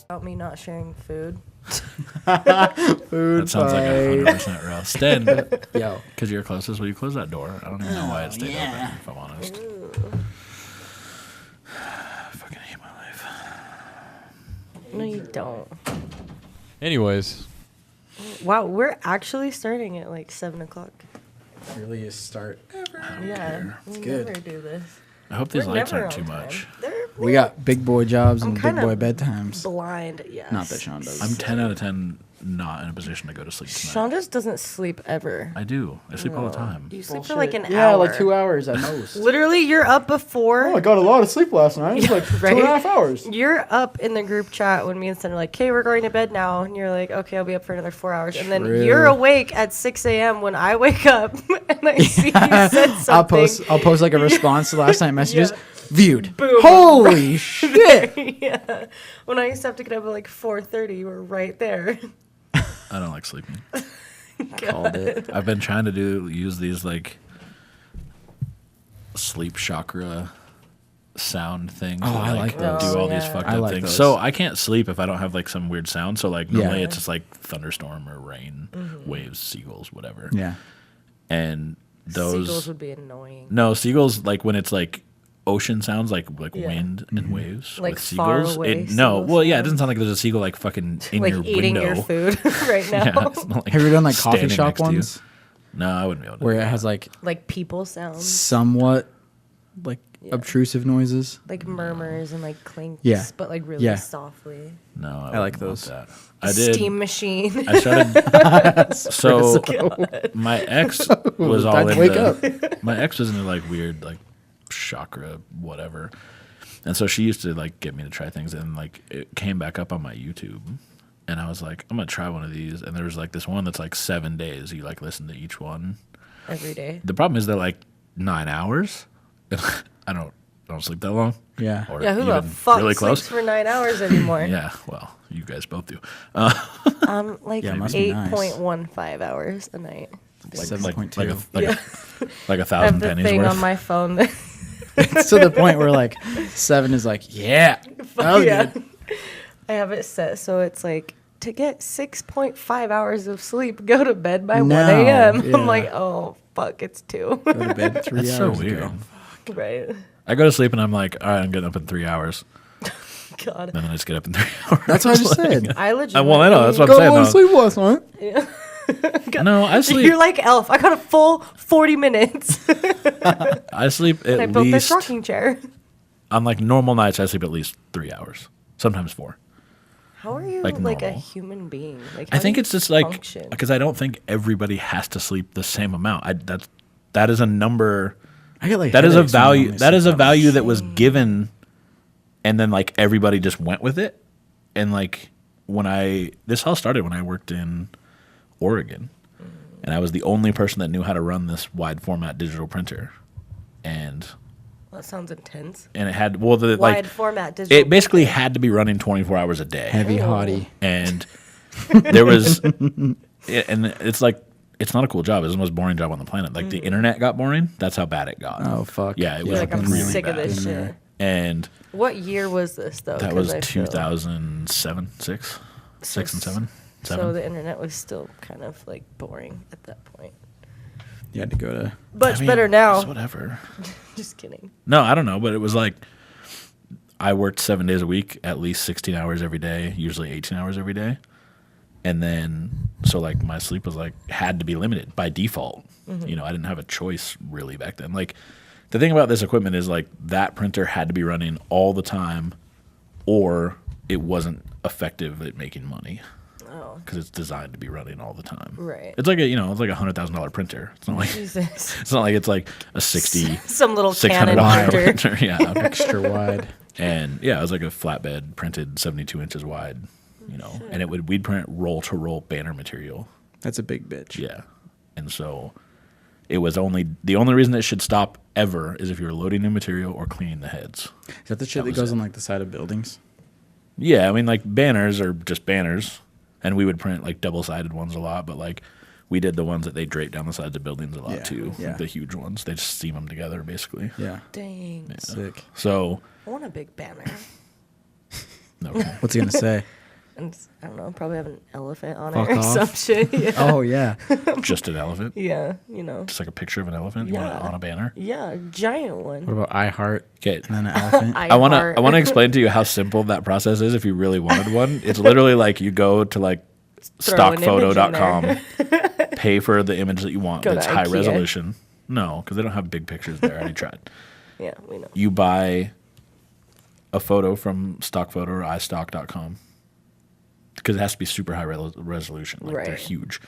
About me not sharing food. That sounds like 100% real. Sten, Yo, because you're closest, will you close that door? I don't even know why it stayed open, if I'm honest. I fucking hate my life. No, you don't. Anyways, Wow, we're actually starting at like 7 o'clock. earliest start ever. Yeah, we good. never do this. I hope these We're lights never aren't too on time. much. We got big boy jobs I'm and big kinda boy bedtimes. blind, yes. Not that Shawn does. I'm 10 out of 10 not in a position to go to sleep tonight. Shawn just doesn't sleep ever. I do. I sleep all the time. You sleep for like an hour. Yeah, like 2 hours at most. Literally, you're up before. Oh, I got a lot of sleep last night. It was like Right? 2.5 hours. You're up in the group chat when me and Stens are like, okay, we're going to bed now. And you're like, okay, I'll be up for another 4 hours. And then True. you're awake at 6 a.m. when I wake up and I see you said something. I'll post like a response to last night messages. Yeah. Viewed. Boom. Holy shit. Yeah. When I used to have to get up at like 4:30, we're right there. I don't like sleeping. Called it. I've been trying to use these like sleep chakra sound things. Oh, that, I like those. Do all these Yeah. fucked I up like things. those. So I can't sleep if I don't have like some weird sound. So like normally Yeah. it's just like thunderstorm or rain, waves, seagulls, whatever. Yeah. And those Seagulls would be annoying. no seagulls like when it's like ocean sounds like Yeah. wind and waves Like with far seagulls. away No, seagull well yeah, it sounds. doesn't sound like there's a seagull like fucking in Like your eating window. your food right now. Yeah, it's not like Have you done like coffee standing shop next to you. ones No, I wouldn't be able to. where do it that. has like Like people sounds, somewhat like Yeah. obtrusive noises? like murmurs and like clinks, Yeah. but like really Yeah. softly. No, I, I like wouldn't want those. That. I did. Steam machine. I started. So God. my ex was all Time to wake into. My ex was into like weird like chakra whatever, and so she used to like get me to try things, and like it came back up on my YouTube, and I was like, I'm gonna try one of these, and there was like this one that's like 7 days. You like listen to each one. Every day. The problem is they're like 9 hours. I don't sleep that long. Yeah. Or Yeah, who the even fuck really sleeps close. for 9 hours anymore? Yeah, well, you guys both do. Like Yeah, it must be nice. 8.15 hours a night. Like 7.2. like a I have thousand the pennies thing worth. on my phone. That It's to the point where like 7 is like, yeah. That was yeah. good. I have it set so it's like to get 6.5 hours of sleep, go to bed by 1 No, a.m. yeah. I'm like, oh fuck, it's 2. Go to bed 3 That's hours so weird. ago. Right. I go to sleep and I'm like, all right, I'm getting up in 3 hours. God. And then I just get up in 3 hours. That's what I just said. I legit. Well, I know. That's what I'm Got saying. a lot of though. sleep last night. No, I sleep. You're like Elf. I got a full 40 minutes. I sleep I at built this least rocking chair. on like normal nights. I sleep at least 3 hours, sometimes 4. How are you Like like a normal. human being? Like, I how think do it's you just like function? because I don't think everybody has to sleep the same amount. That is a number. I get like That is a headaches when I value. only That is sleep a that much. value that was given, and then like everybody just went with it. And like this all started when I worked in Oregon, and I was the only person that knew how to run this wide format digital printer, and That sounds intense. it had the Wide like format digital. it basically had to be running 24 hours a day, Heavy hottie. and there was, and it's like. It's not a cool job. It's the most boring job on the planet. Like the internet got boring. That's how bad it got. Oh, fuck. Yeah, it Yeah, was Like, I'm really sick bad. of this Been shit. there. And What year was this though? that 'Cause was I feel- 2007, 6, 6 and 7. So the internet was still kind of like boring at that point. You had to go to. Much better now. It's whatever. Just kidding. No, I don't know, but it was like I worked 7 days a week, at least 16 hours every day, usually 18 hours every day. And then, so like my sleep was like, had to be limited by default. You know, I didn't have a choice really back then. Like the thing about this equipment is like that printer had to be running all the time or it wasn't effective at making money Oh, because it's designed to be running all the time. right. It's like it's like $100,000 printer. It's not like, Jesus. it's not like it's like a 60, Some little Canon $600 printer. printer. Yeah. Extra wide. And yeah, it was like a flatbed printed 72 inches wide, and we'd print roll to roll banner material. That's a big bitch. Yeah. And so it was the only reason it should stop ever is if you're loading new material or cleaning the heads. Is that the shit that was goes it. on like the side of buildings? Yeah. I mean, like banners are just banners. And we would print like double-sided ones a lot, but like we did the ones that they drape down the sides of buildings a lot too. Yeah. The huge ones. They just seam them together basically. Yeah. Dang. Sick. So I want a big banner. okay. What's he gonna say? And I don't know, probably have an elephant on Fuck it or off. some shit. Yeah. Oh yeah. Just an elephant. Yeah, you know. Just like a picture of an elephant. You want it Yeah. on a banner. Yeah, a giant one. What about I heart? Okay. And then an elephant. I want to explain to you how simple that process is if you really wanted one. It's literally like you go to like Throw an image in stockphoto.com, pay for the image that you want Go to that's high IKEA. resolution. No, because they don't have big pictures there. I already tried. Yeah, we know. You buy a photo from stockphoto or istock.com because it has to be super high resolution. Like they're Right. huge.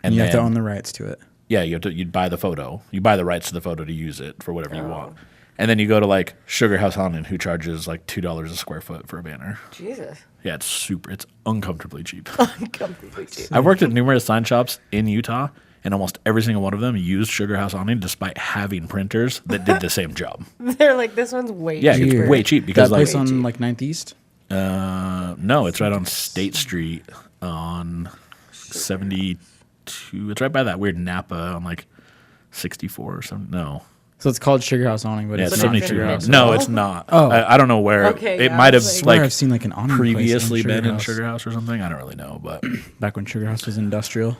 And you have to then- own the rights to it. Yeah, you'd buy the photo. You buy the rights to the photo to use it for whatever you want. And then you go to like Sugar House Haunted, who charges like $2 a square foot for a banner. Jesus. Yeah, it's uncomfortably cheap. Uncomfortably cheap. I've worked at numerous sign shops in Utah, and almost every single one of them used Sugar House Awning despite having printers that did the same job. They're like, this one's way Yeah, cheaper. it's way cheap because That like place on like 9th East. no, it's right on State Street on 72. It's right by that weird Napa on like 64 or something. No. So it's called Sugar House Awning, but Yeah, it's it's not 72. Sugar House. No, it's not. Oh. I don't know where. Okay, it yeah, might I have was I swear like I've seen like an awning place in previously been in House. Sugar House or something. I don't really know, but Back when Sugar House was industrial.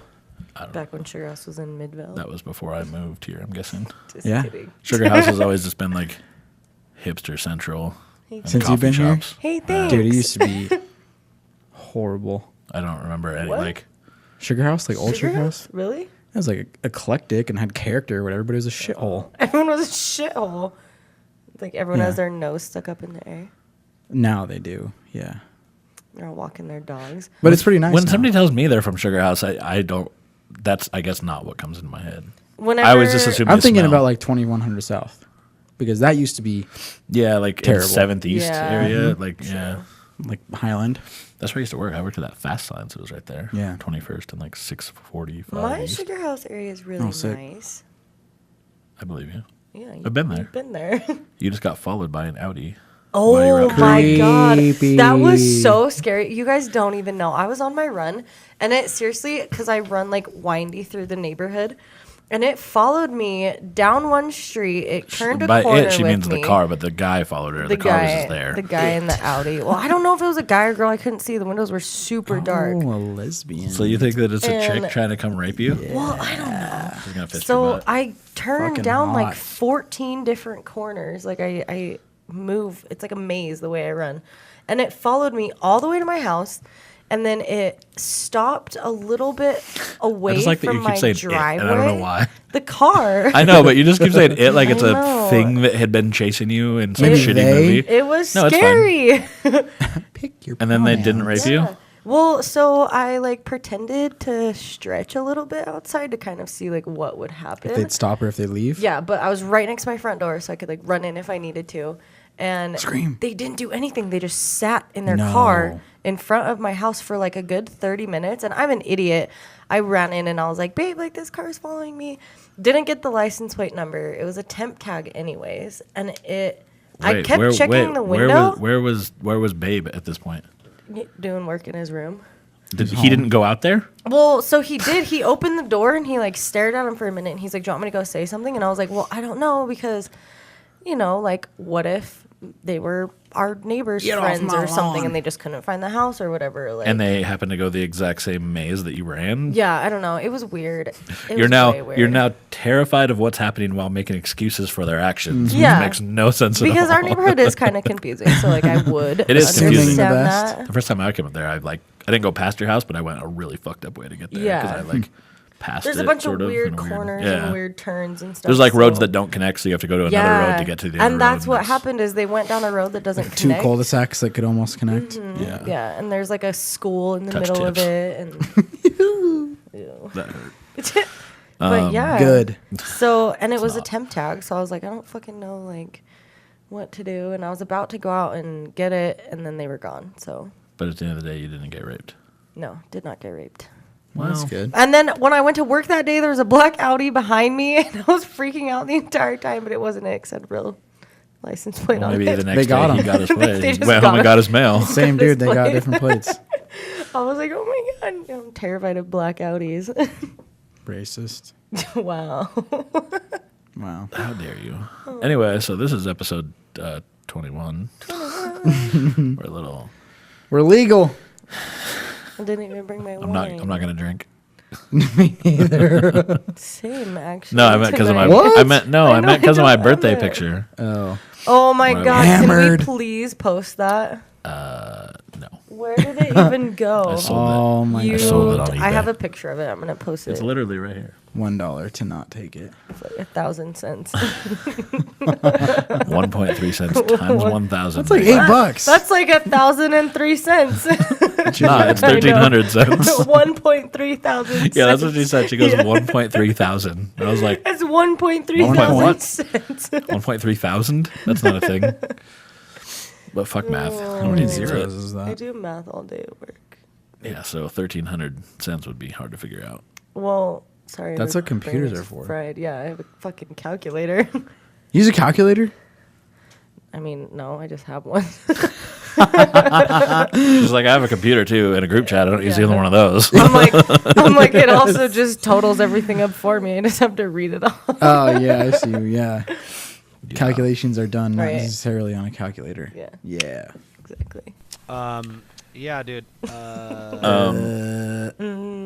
Back when Sugar House was in Midvale. that was before I moved here, I'm guessing. Just Yeah. kidding. Sugar House has always just been like hipster central. Hey, and Since you've coffee been here? shops. hey, thanks. Dude, it used to be horrible. I don't remember any What? like Sugar House, like old Sugar House. Really? It was like eclectic and had character or whatever, but it was a shithole. Everyone was a shithole. Like everyone Yeah. has their nose stuck up in the air. Now they do, yeah. They're all walking their dogs. But it's pretty nice. when now. somebody tells me they're from Sugar House, I don't. That's I guess not what comes into my head. Whenever I always just assume I'm they thinking smell. about like 2100 South because that used to be like Terrible. in 7th East Yeah. area. Like yeah, like Highland. that's where I used to work. I worked at that fast sign, so it was right there. Yeah. 21st and like 645. my East. Sugar House area is really Oh, sick. nice. I believe you. Yeah, I've been there. You've been there. You just got followed by an Audi. While you were Oh out my god, Creepy. that was so scary. You guys don't even know. I was on my run, and it seriously, because I run like windy through the neighborhood, and it followed me down one street. It turned a By corner it, she with means me. the car, but the guy followed her. The car was just there. The guy in the Audi. Well, I don't know if it was a guy or girl. I couldn't see. The windows were super dark. Oh, a lesbian. So you think that it's a And- chick trying to come rape you? Well, I don't know. She's gonna fist your So butt. I turned Fucking down like hot. 14 different corners. Like I move. It's like a maze the way I run. And it followed me all the way to my house. And then it stopped a little bit away I just like that from you keep my saying driveway. it, and I don't know why. The car. I know, but you just keep saying it like it's I a know. thing that had been chasing you in some Maybe shitty they- movie. It was No, it's fine. scary. Pick your And then they didn't pronouns. rape you? Yeah. Well, so I like pretended to stretch a little bit outside to kind of see like what would happen. If they'd stop her if they leave. Yeah, but I was right next to my front door, so I could like run in if I needed to. And Scream. they didn't do anything. They just sat in their No. car in front of my house for like a good 30 minutes. And I'm an idiot. I ran in and I was like, babe, like this car's following me. Didn't get the license plate number. It was a temp tag anyways. And I kept checking the window, Where was Babe at this point? doing work in his room. He didn't go out there? Well, so he did. He opened the door and he like stared at him for a minute. And he's like, "Do you want me to go say something?" And I was like, "Well, I don't know because, you know, like, what if they were our neighbors' Get off friends my or something, lawn. and they just couldn't find the house or whatever?" Like, And they happened to go the exact same maze that you ran? yeah, I don't know. It was weird. It You're was now way weird. you're now terrified of what's happening while making excuses for their actions. Yeah. Which makes no sense at all. because our neighborhood is kind of confusing. So like, I would It is understand confusing. The best. that. The first time I came up there, I didn't go past your house, but I went a really fucked up way to get there. Yeah. Because I passed There's it a bunch of sort weird in a corners yeah. and weird turns and stuff. There's like roads so- that don't connect, so you have to go to another road to get to the other road. and that's what it's- happened is they went down a road that doesn't Two connect. cul-de-sacs that could almost connect. Yeah. Yeah, and there's like a school in the Touch middle of tips. it, and Ew. That hurt. But yeah, Good. So and it was a not. temp tag, so I was like, I don't fucking know like what to do, and I was about to go out and get it, and then they were gone. So But at the end of the day, you didn't get raped. no, did not get raped. Well, that's Well, good. And then when I went to work that day, there was a black Audi behind me, and I was freaking out the entire time, but it wasn't it. 'Cause it had real license plate Well, on maybe it. the next got day he him. got his They plate. He just went got home and him. got his mail. Same dude, they got plate. different plates. I was like, oh my God, I'm terrified of black Audis. Racist. Wow. Wow. How dare you? Anyway, so this is episode 21. We're legal. I didn't even bring my I'm wine. not gonna drink. Me neither. Same, actually. No, I meant because of my. What? I meant because of my birthday remember. picture. Oh. Oh my Whatever. God, Hammered. can we please post that? No. Where did it even go? I sold Oh my You, I sold it on I eBay. have a picture of it. I'm going to post it. It's literally right here. $1 to not take it. It's like 1,000 cents. 1.3 cents times 1,000. That's like $8. That's like 1,003 cents. Nah, it's 1,300 cents. 1.3 thousand. Yeah, that's what she said. She goes 1.3 thousand. I was like, It's 1.3 One point thousand what? cents. 1.3 thousand? That's not a thing. But fuck math. How Nobody many needs zeros it. is I that? do math all day at work. Yeah, so 1,300 cents would be hard to figure out. Well, sorry. That's the what computers brain are is for. Fried. Yeah, I have a fucking calculator. Use a calculator? I mean, no, I just have one. She's like, I have a computer too in a group chat. I don't use either one of those. I'm like, it also just totals everything up for me. I just have to read it all. Oh, yeah, I see. Yeah. Calculations are done not Right. necessarily on a calculator. Yeah. Yeah. Exactly. Yeah, dude.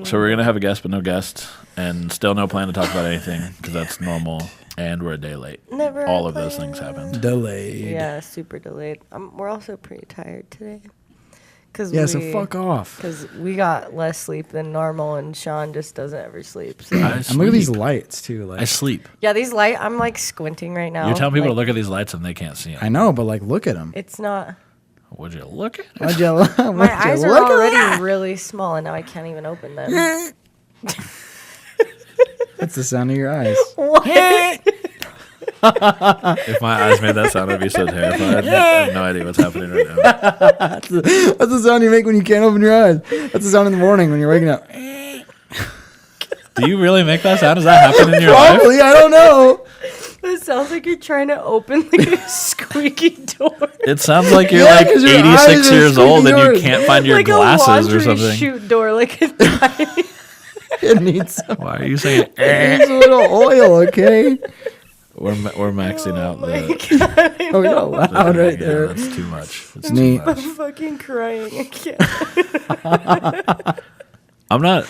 So we're gonna have a guest, but no guest, and still no plan to talk about anything because that's normal. And we're a day late. Never. All of those things happened. Delayed. Yeah, super delayed. We're also pretty tired today. Yeah, so fuck off. Because we got less sleep than normal, and Shawn just doesn't ever sleep. So. I And look at these sleep. lights, too. Like, I sleep. Yeah, these light. I'm like squinting right now. You're telling people to Like, look at these lights and they can't see them. I know, but like, look at them. It's not. Would you look at? Would you, would My you eyes are look at already that? really small, and now I can't even open them. That's the sound of your eyes. What? If my eyes made that sound, I'd be so terrified. I have no idea what's happening right now. That's the sound you make when you can't open your eyes. That's the sound in the morning when you're waking up. Do you really make that sound? Does that happen in your life? Probably, I don't know. It sounds like you're trying to open like a squeaky door. It sounds like you're Yeah, like 'cause your 86 eyes are years old and you squeaky can't find your like glasses a or laundry something. chute door, like a tiny. It needs some, Why are you saying? it needs a little oil, okay? We're maxing out Oh my the. God, I Oh, you're know. not loud right Yeah, there. that's too much. It's Neat. too I'm much. fucking crying. I can't. I'm not.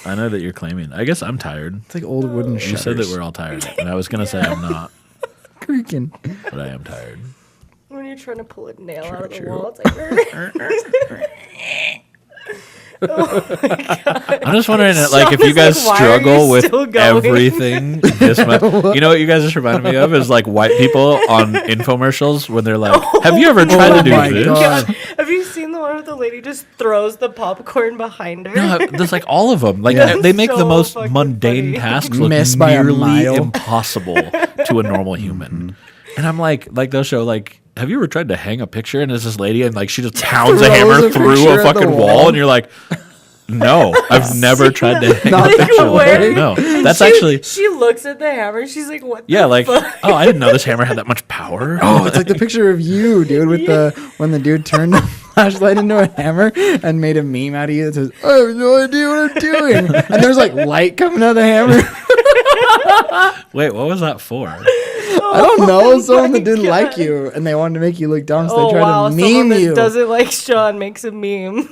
I know that you're claiming. I guess I'm tired. It's like old wooden You shutters. said that we're all tired, and I was gonna say I'm not, creaking. but I am tired. When you're trying to pull a nail out of the True. wall, it's like. I'm just wondering, like, if Sean you is guys like, "Why are you struggle with still going?" everything this much. You know what you guys just reminded me of is like white people on infomercials when they're like, "Have you ever tried to do my this?" God. Have you seen the one where the lady just throws the popcorn behind her? No, there's like all of them. Like Yeah. they make the So most fucking mundane funny. tasks look Missed by a nearly mile. impossible to a normal human. And I'm like they'll show like, have you ever tried to hang a picture? And it's this lady and like she just pounds a Throws hammer a through picture a at the fucking wall, wall. and you're like, no, I've never tried to hang Not a that picture like where? that. No, that's She- actually. She looks at the hammer. She's like, "What?" Yeah, the like, fuck? oh, I didn't know this hammer had that much power. Oh, it's like the picture of you, dude, with when the dude turned the flashlight into a hammer and made a meme out of you that says, I have no idea what I'm doing. And there's like light coming out of the hammer. Wait, what was that for? I don't know. Someone that didn't like you and they wanted to make you look dumb, so Oh they tried wow! to Someone meme that you. doesn't like Shawn makes a meme.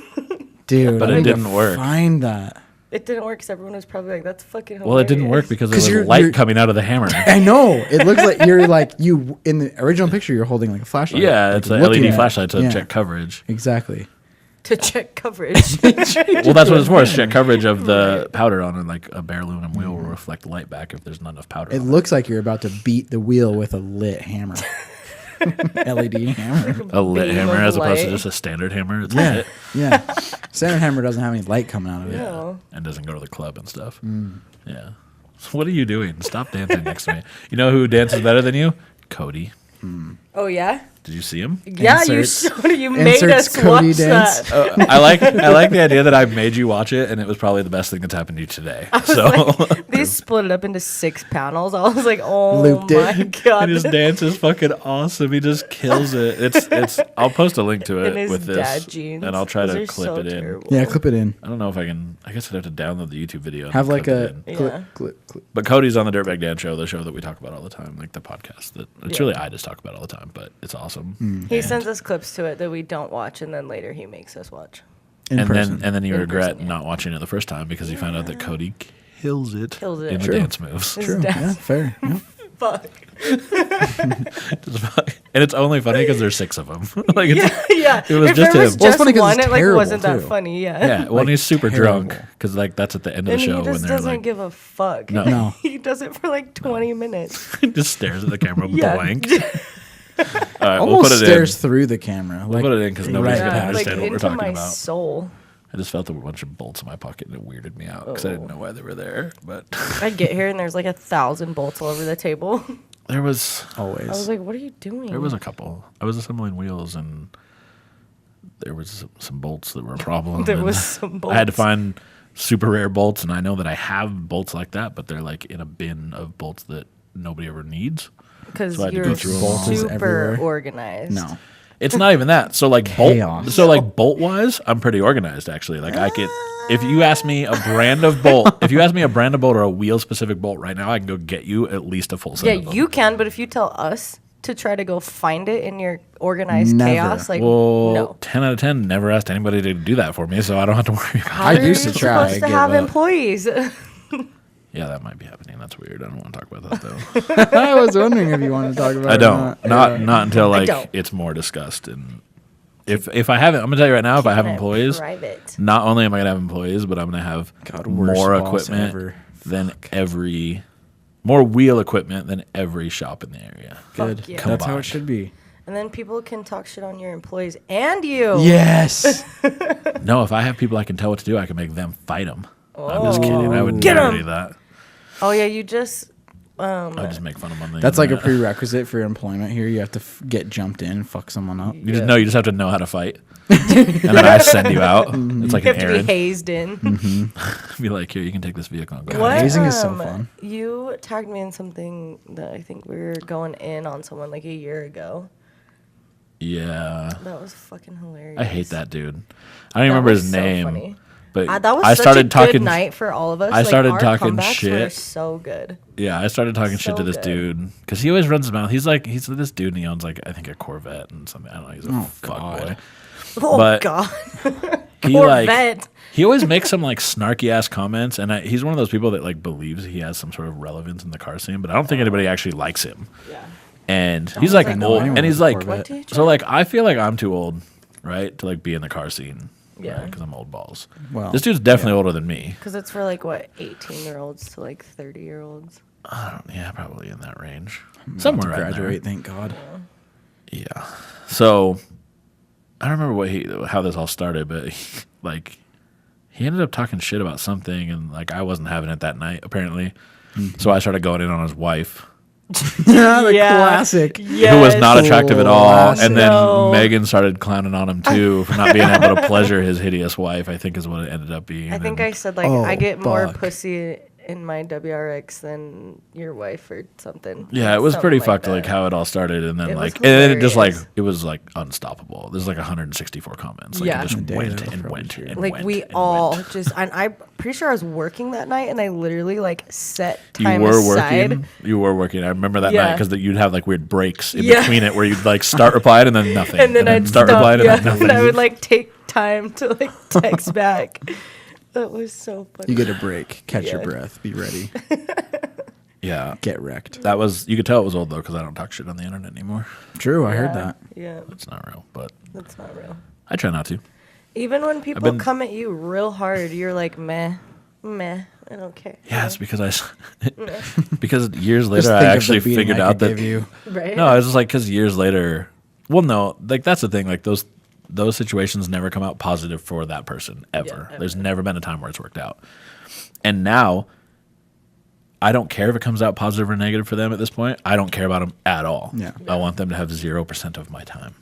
Dude, But I it need to didn't work. Find that. It didn't work because everyone was probably like, "That's fucking." Hilarious. Well, it didn't work because there 'Cause was you're- light you're- coming out of the hammer. I know. It looks like you in the original picture. You're holding like a flashlight. Yeah, like, it's an looking LED at it. flashlight to Yeah, check coverage. Exactly. to check coverage. Well, that's what it's for. Is check coverage of the powder on it. Like a bare aluminum wheel will reflect light back if there's not enough powder. It on looks like you're about to beat the wheel with a lit hammer. LED hammer. a lit beam hammer of as opposed to light. just a standard hammer. It's Yeah. lit Yeah. Standard hammer doesn't have any light coming out of it. No. and doesn't go to the club and stuff. Yeah. So what are you doing? Stop dancing next to me. You know who dances better than you? Cody. Oh yeah. Did you see him? Yeah, Inserts- you made inserts us Cody watch dance. that. I like the idea that I made you watch it, and it was probably the best thing that's happened to you today. So They split it up into 6 panels. I was like, oh Looped it. my god. and his dance is fucking awesome. He just kills it. It's. I'll post a link to In it his with this, dad jeans. and I'll try Those to are clip so it in. terrible. Yeah, clip it in. I don't know if I can. I guess I'd have to download the YouTube video. And Have then like clip a it in. Yeah. clip. But Cody's on the Dirtbag Dan Show, the show that we talk about all the time, like the podcast. That it's Yeah. really I just talk about all the time, but it's awesome. Mm. He And- sends us clips to it that we don't watch, and then later he makes us watch. In person. then you In regret person, yeah. not watching it the first time because you found out that Cody kills it, Kills it. in True. the dance moves. His True. dad- Yeah, fair. Yeah. Fuck. And it's only funny because there's 6 of them. Like it's, Yeah. It was if just there was him. Well, it's just funny 'cause one, it's it like terrible, wasn't that too. funny. Yeah. yeah, when Like, he's super terrible. drunk because like that's at the end of And the he show when just they're doesn't like give a fuck. No. No. He does it for like 20 minutes. just stares at the camera Yeah. blank. All right, we'll Almost put it stares in. through the camera. We'll put it in because nobody's right gonna past like understand what we're into talking my about. soul. I just felt a bunch of bolts in my pocket and it weirded me out because I didn't know why they were there. But I get here and there's like 1,000 bolts all over the table. there was Always. I was like, what are you doing? There was a couple. I was assembling wheels, and there was some bolts that were a problem. There and was some I had to bolts. find super rare bolts, and I know that I have bolts like that, but they're like in a bin of bolts that nobody ever needs. Because So I had to you're go through 'em all. Bolts is super everywhere. organized. No. It's not even that. So like Chaos. bolt wise, I'm pretty organized actually. Like I could, if you ask me a brand of bolt, or a wheel specific bolt right now, I can go get you at least a full set. Yeah, of them. you can, but if you tell us to try to go find it in your organized Never. chaos, like, Well, no. 10 out of 10 never asked anybody to do that for me, so I don't have to worry about it. I used to try. Supposed to give have up. employees. Yeah, that might be happening. That's weird. I don't want to talk about that though. I was wondering if you want to talk about I it. don't. Or Not until like don't. it's more discussed. And if I haven't, I'm gonna tell you right now, if I have employees, Private. not only am I gonna have employees, but I'm gonna have God, worst more boss equipment ever. than more wheel equipment than every shop in the area. Good. Fuck yeah. That's how Combined. it should be. And then people can talk shit on your employees and you. Yes. No, if I have people I can tell what to do, I can make them fight them. I'm just kidding. I would Get never 'em. do that. Oh, yeah, you just. I would just make fun of them on the That's like a internet. prerequisite for employment here. You have to get jumped in and fuck someone up. You just have to know how to fight, and then I send you out. It's like You an have to be errand. hazed in. Be like, here, you can take this vehicle. And go. What? hazing is so fun. You tagged me in something that I think we were going in on someone like a year ago. Yeah, That was fucking hilarious. I hate that dude. I don't even remember was his so name, funny. but That was I such started a talking. good night for all of us. I started our talking comebacks Were shit. so good. Yeah, I started talking shit So to this good. dude because he always runs his mouth. He's this dude, and he owns like I think a Corvette and something. I don't know. He's a fuck God. boy. Oh But God. He Corvette. he always makes some like snarky ass comments, and he's one of those people that like believes he has some sort of relevance in the car scene, but I don't think anybody actually likes him. Yeah. And he's like think I know old, anyone and he's with a like, Corvette. What did you so like I feel like I'm too old, right, to like be in the car scene. Yeah. because I'm old balls. Well, This dude's definitely older than me. Because it's for like what, 18-year-olds to like 30-year-olds. Yeah, probably in that range. I'm about Somewhere to right graduate. Thank God. there. Yeah. So I don't remember how this all started, but he ended up talking shit about something, and like I wasn't having it that night apparently. So I started going in on his wife, the classic. who was not attractive at all. And then No. Megan started clowning on him too for not being able to pleasure his hideous wife, I think is what it ended up being. I think And I said like Oh, I get more fuck. pussy in my WRX than your wife or something. Yeah, it was Something pretty like fucked that. like how it all started, and then It was and then it just like hilarious. it was like unstoppable. There's like 164 comments. Like Yeah. it just Damn, went that's and probably went true. and Like went we and all went. just, and I'm pretty sure I was working that night, and I literally like set You time were aside. working. You were working. I remember that Yeah. night because you'd have like weird breaks in Yeah. between it where you'd like start replying and then nothing, And then I'd start stop, replying yeah, and then nothing. and I would like take time to like text back. That was so funny. You get a break, catch your Yeah. breath, be ready, Yeah, get wrecked. that was. You could tell it was old though because I don't talk shit on the internet anymore. True, I Yeah, heard that. Yeah, It's not real, but that's not real. I try not to. Even when people been- come at you real hard, you're like, meh, I don't care. Yeah, it's because because years Just later I think of the actually beating figured I out could that give you. Right? no, it's just like because years later. Well, no, like that's the thing. Like those situations never come out positive for that person ever. Yeah, There's ever. never been a time where it's worked out. And now, I don't care if it comes out positive or negative for them at this point. I don't care about them at all. Yeah. I want them to have 0% of my time.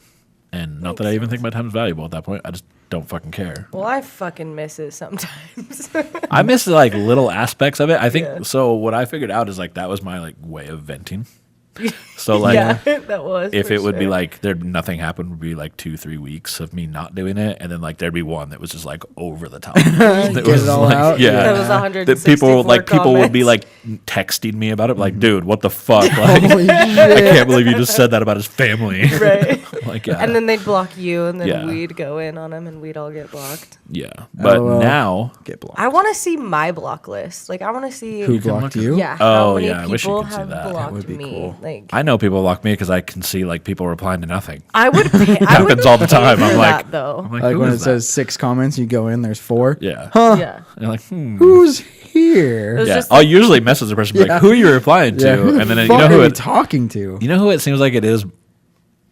And not that I even think my time is valuable at that point. I just don't fucking care. Well, I fucking miss it sometimes. I miss like little aspects of it. I think so. What I figured out is like that was my like way of venting. So like, yeah, that was. if for it would be sure. like there nothing happened, would be like 2-3 weeks of me not doing it, and then like there'd be one that was just like over the top. That Get was it all like, out? yeah. That was Yeah. 164 That people would be comments. like texting me about it, like, dude, what the fuck? Like, Holy I shit. can't believe you just said that about his family. right. Like, yeah, And then they'd block you, and then Yeah. we'd go in on them, and we'd all get blocked. yeah. But LOL. now, Get blocked. I want to see my block list. Like, I want to see. Who can blocked look you? Yeah. Oh, how many yeah, I wish you people could see have that. That blocked would be me? cool. Like, I know people block me because I can see like people replying to nothing. I would. Pay, I would Happens all the pay time. for I'm like, that, though. I'm like, Like who when it is that? says 6 comments, you go in, there's 4. Yeah. Huh. Yeah. And you're like, Who's here? It was Yeah, just I'll like- usually message the person Yeah. like, "Who are you replying to?" Yeah, who And the then you fuck know are who you it, talking to? you know who it seems like it is.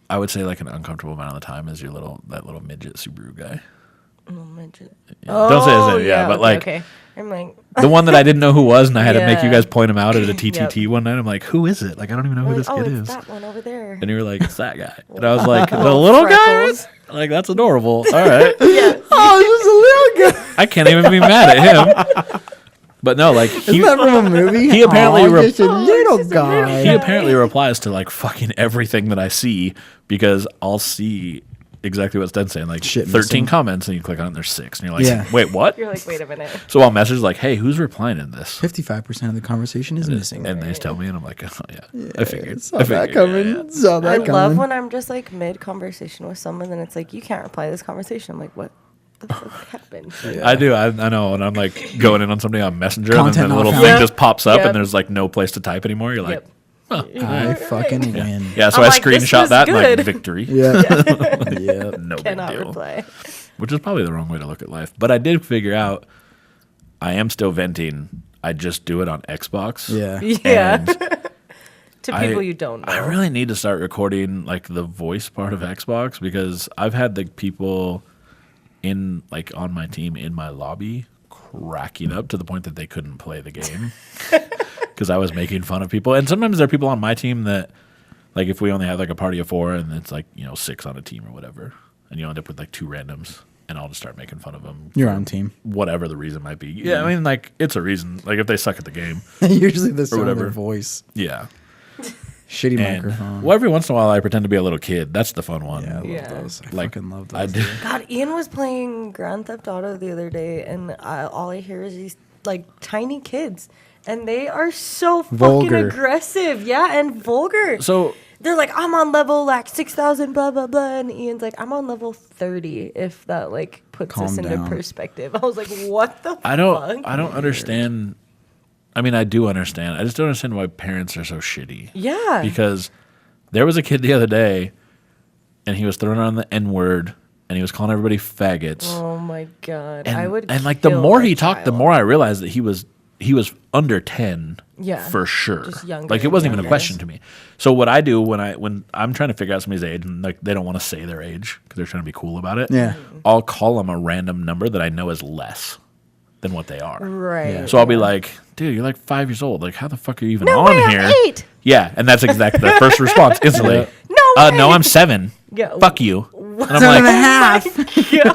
I would say like an uncomfortable amount of the time is that little midget Subaru guy. Oh, mention it. Yeah. Don't say his Oh, name, yeah, but okay, like okay. I'm like, the one that I didn't know who was, and I had to make you Yeah. guys point him out at a TTT Yep. one night. I'm like, "Who is it?" Like, I don't even know who like, this oh, kid it's is. that one over there. And you were like, "It's that guy," and I was like, "The Little little guy." freckles. Like, that's adorable. All right, Yeah. Oh, it's just a little guy. I can't even be mad at him. But no, like Isn't that from a movie? he apparently Aw, re- just a little just a guy. he apparently replies to like fucking everything that I see because I'll see exactly what Sten's saying, like Shit 13 missing. comments, and you click on it, and there's 6, and you're like, Yeah. wait, what? You're like, wait a minute. So I'll message like, hey, who's replying to this? 55% of the conversation is missing. And they just tell me, and I'm like, oh yeah, I figured. Saw I that figured, coming. yeah, yeah. Saw I that love coming. when I'm just like mid conversation with someone, and it's like, you can't reply to this conversation. I'm like, what the fuck happened? I do. I know. And I'm like going in on something on Messenger, Content and then the not little found. thing Yep. just pops up, Yep. and there's like no place to type anymore. You're like, Yep. I fucking win. yeah. So I'm I like, this screenshot was that and like good. victory. Yeah. Yeah. No big Cannot deal. reply. Which is probably the wrong way to look at life. But I did figure out I am still venting. I just do it on Xbox. Yeah. Yeah. And To I- people you don't know. I really need to start recording like the voice part of Xbox because I've had the people in like on my team in my lobby cracking up to the point that they couldn't play the game because I was making fun of people. And sometimes there are people on my team that like if we only have like a party of 4 and it's like 6 on a team or whatever, and you end up with like 2 randoms, and I'll just start making fun of them. You're for on team. whatever the reason might be. Yeah, I mean like it's a reason. Like if they suck at the game, Usually the sound of whatever. their voice. yeah. Shitty And microphone. well, every once in a while I pretend to be a little kid. That's the fun one. Yeah, I love Yeah. those. I Like, fucking love those. I do. God, Ian was playing Grand Theft Auto the other day, and all I hear is these like tiny kids, and they are so fucking Vulgar. aggressive, yeah, and vulgar. So They're like, I'm on level like 6,000, blah blah blah, and Ian's like, I'm on level 30. If that like puts Calm us into down. perspective, I was like, what the? I don't fuck? understand. I mean, I do understand. I just don't understand why parents are so shitty. Yeah. Because there was a kid the other day, and he was throwing around the N word, and he was calling everybody faggots. Oh my god, and I would. and like the kill more a he talked, the child. more I realized that he was under 10. Yeah. for sure. Just younger Like it and wasn't even a younger. question to me. So what I do when I'm trying to figure out somebody's age and like they don't want to say their age because they're trying to be cool about it. Yeah. I'll call them a random number that I know is less than what they are. Right. Yeah. So I'll be like, dude, you're like 5 years old. Like, how the fuck are you even No on way, I'm here? 8. Yeah, and that's exactly their first response instantly. No way. No, I'm 7. Yeah. Fuck you. And I'm 7 and a like, half.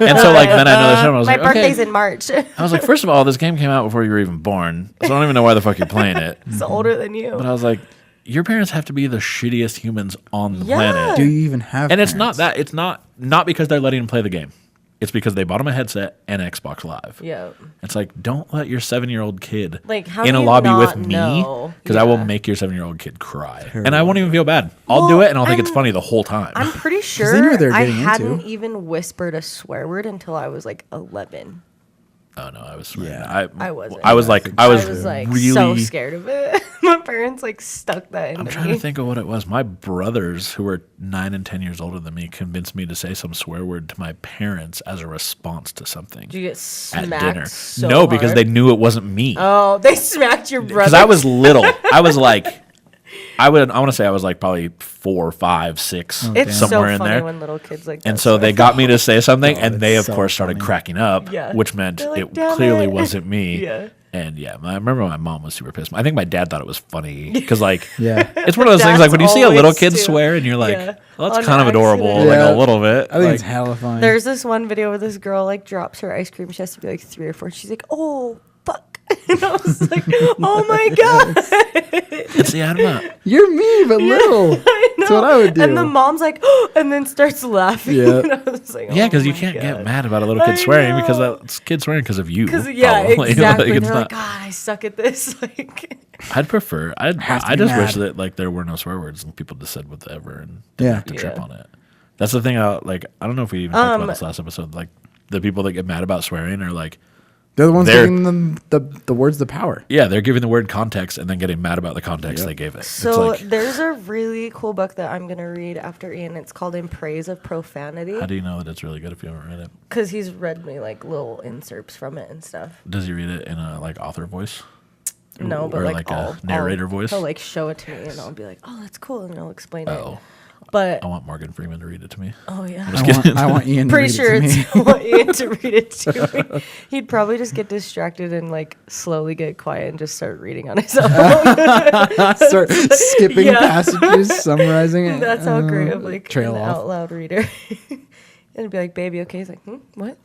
and so like then I know this. I was My like, birthday's okay. in March. I was like, first of all, this game came out before you were even born, so I don't even know why the fuck you're playing it. It's older than you. But I was like, your parents have to be the shittiest humans on the Yeah. planet. Do you even have And it's parents? not that. It's not because they're letting him play the game. It's because they bought him a headset and Xbox Live. Yeah. It's like, don't let your 7-year-old kid Like, how in do a you lobby with not me know? because I will Yeah. make your 7-year-old kid cry. And I won't even feel bad. I'll do Well, it and I'll think it's I'm- funny the whole time. I'm pretty they knew sure what they were I getting into. hadn't even whispered a swear word until I was like 11. Oh no, I was swearing. Yeah. I wasn't. I was like, I was like really so scared of it. My parents like stuck that into I'm trying me. to think of what it was. My brothers, who were 9 and 10 years older than me, convinced me to say some swear word to my parents as a response to something Did you get at smacked dinner. so No, because hard? they knew it wasn't me. Oh, they smacked your brother. Because I was little. I was like I want to say I was like probably 4, 5, 6, It's somewhere so in funny there. when little kids like. And that so they swear. got me to say something, and that's they of so course started funny. cracking up, Yeah. which meant They're like, it "Damn clearly it." wasn't me. Yeah. And yeah, I remember my mom was super pissed. I think my dad thought it was funny because like Yeah. it's one of those things like when you see a little Always kid do. swear and you're like, Yeah. well, that's On kind of adorable, accident. like Yeah. a little bit. I think Like, it's hella funny. There's this one video where this girl like drops her ice cream. She has to be like 3 or 4. She's like, "Oh fuck," and I was like, "Oh my god." see, I'm not. You're me, but little. I know. That's what I would do. And the mom's like, "Oh," and then starts laughing. Yeah. And I was like, Yeah, because "Oh you my can't get God." mad about a little kid I swearing because know. that's kid swearing because of you. Because yeah, probably. exactly. Like, it's They're like, not- "God, I suck at this." Like, I'd prefer. I Have to be just wish mad. that like there were no swear words and people just said whatever and didn't Yeah. have to trip Yeah. on it. That's the thing. I don't know if we even talked about Um, this last episode. Like the people that get mad about swearing are like, They're the ones They're- giving them the words the power. yeah, they're giving the word context and then getting mad about the context Yep. they gave it. so it's like, there's a really cool book that I'm gonna read after Ian. It's called "In Praise of Profanity" how do you know that it's really good if you haven't read it? because he's read me like little inserts from it and stuff. Does he read it in a like author voice? No, but or like, like a I'll, narrator I'll, voice? He'll like show it to me, and I'll be like, "Oh, that's cool," and I'll explain Oh, it. But I want Morgan Freeman to read it to me. oh yeah, I want Ian to pretty read sure it to me. it's I want Ian to read it to me. He'd probably just get distracted and like slowly get quiet and just start reading on his own. Start skipping Yeah. passages, summarizing it. That's how great of like trail an off. out loud reader. And it'd be like, "Baby, okay?" He's like, "What?"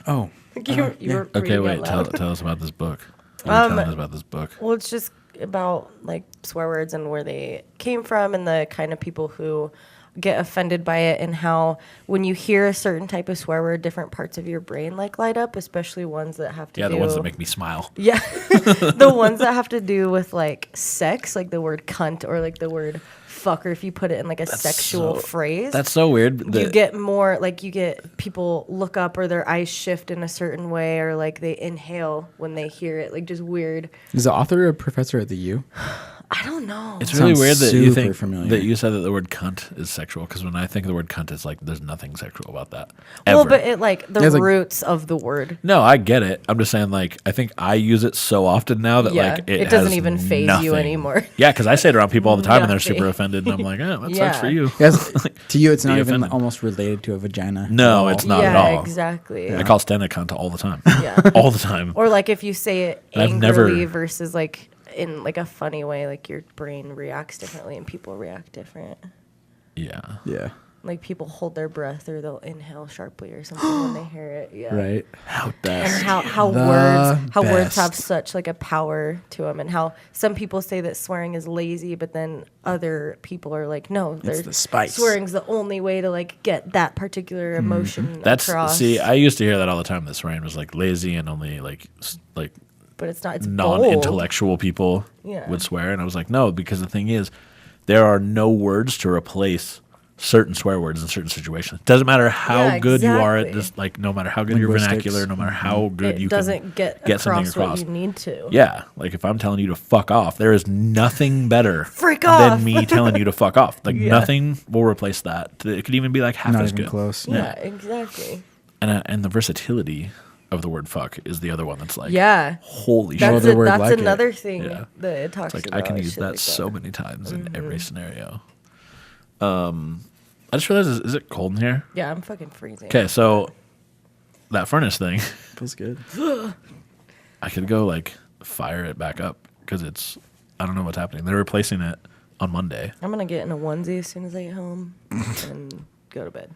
Oh, Like you yeah. were Okay, reading wait. out Tell, loud. tell us about this book. You were telling us about this book. Well, it's just about like swear words and where they came from and the kind of people who get offended by it and how when you hear a certain type of swear word, different parts of your brain like light up, especially ones that have to Yeah, do. the ones that make me smile. Yeah, the ones that have to do with like sex, like the word cunt or like the word fuck, or if you put it in like a sexual phrase. That's so weird. You get more like you get people look up or their eyes shift in a certain way or like they inhale when they hear it, like just weird. is the author a professor at the U? I don't know. It's really Sounds weird that you super think familiar. that you said that the word cunt is sexual because when I think of the word cunt, it's like there's nothing sexual about that. Well, Ever. but it like the Yeah, it's like- roots of the word. No, I get it. I'm just saying, like, I think I use it so often now that Yeah, like it doesn't has even faze you nothing. anymore. Yeah, because I say it around people all the time and they're Nothing. super offended, and I'm like, oh, that Yeah. sucks for you. Yes, to you, it's not Be even offended. almost related to a vagina. No, it's not yeah, at all. exactly. I call Sten a cunt all the time. Yeah. all the time. Or like if you say it I've never- angrily versus like in like a funny way, like your brain reacts differently and people react different. Yeah. Yeah. Like people hold their breath or they'll inhale sharply or something when they hear it. Yeah. Right. How And how The words have best. such like a power to them, and how some people say that swearing is lazy, but then other people are like, no, the spice. swearing's the only way to like get that particular emotion That's across. see, I used to hear that all the time. That swearing was like lazy and only like but it's not. It's bold. non-intellectual people Yeah. would swear, and I was like, no, because the thing is, there are no words to replace certain swear words in certain situations. Doesn't matter how Yeah, good you are at exactly. this, like no matter how good your Linguistics. vernacular, no matter how good It you doesn't can get something across across. what you need to. Yeah, like if I'm telling you to fuck off, there is nothing better Freak off. than me telling you to fuck off. Like Yeah. nothing will replace that. It could even be like half Not as even good. close. Yeah, exactly. And the versatility of the word fuck is the other one that's like, Yeah. holy No That's, shit. other word that's like it. another thing Yeah. that it talks Like about. I can use shit that like so many times in every Mm-hmm. scenario. I just realized, is it cold in here? Yeah, I'm fucking freezing. Okay, so that furnace thing, Feels good. I could go like fire it back up because I don't know what's happening. They're replacing it on Monday. I'm gonna get in a onesie as soon as I get home and go to bed.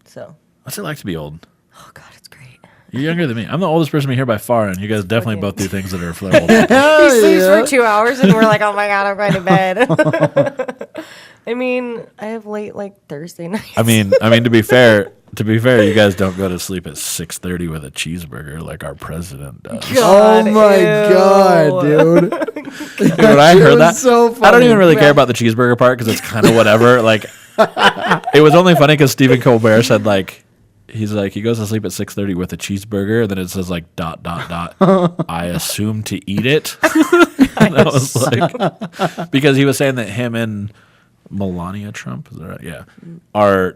So, What's it like to be old? oh god, it's great. You're younger than me. I'm the oldest person here by far, and you guys definitely fucking- both do things that are for old people. He sleeps for 2 hours and we're like, oh my god, I'm going to bed. I mean, I have late like Thursday night. I mean, to be fair, you guys don't go to sleep at 6:30 with a cheeseburger like our president does. God, Oh my ew. god, dude. Dude, when I heard was that, so I don't funny. even really care about the cheeseburger part because it's kind of whatever. Like, it was only funny because Stephen Colbert said like, he's like he goes to sleep at 6:30 with a cheeseburger, and then it says like ... I assume to eat it. And I was like, because he was saying that him and Melania Trump, is that right? Yeah,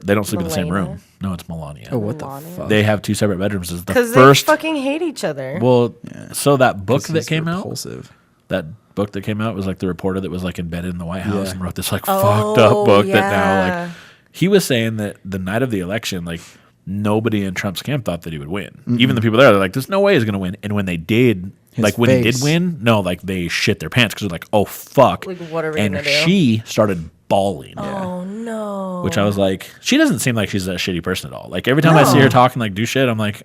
they don't sleep in the same Melania? room. No, it's Melania. Oh, what the Melania. fuck? They have 2 separate bedrooms. Is the Because first they fucking hate each other. well, so that book that He's came out. repulsive. that book that came out was like the reporter that was like embedded in the White House Yeah. and wrote this like fucked up book that now yeah. like he was saying that the night of the election, like nobody in Trump's camp thought that he would win. Even the people there, they're like, "There's no way he's gonna win." And when they did, His when he did face. win, no, like they shit their pants because they're like, "Oh fuck!" Like, what are we and gonna do? she started bawling. Oh no. Which I was like, she doesn't seem like she's a shitty person at all. Like every time I see her talking like do shit, I'm like,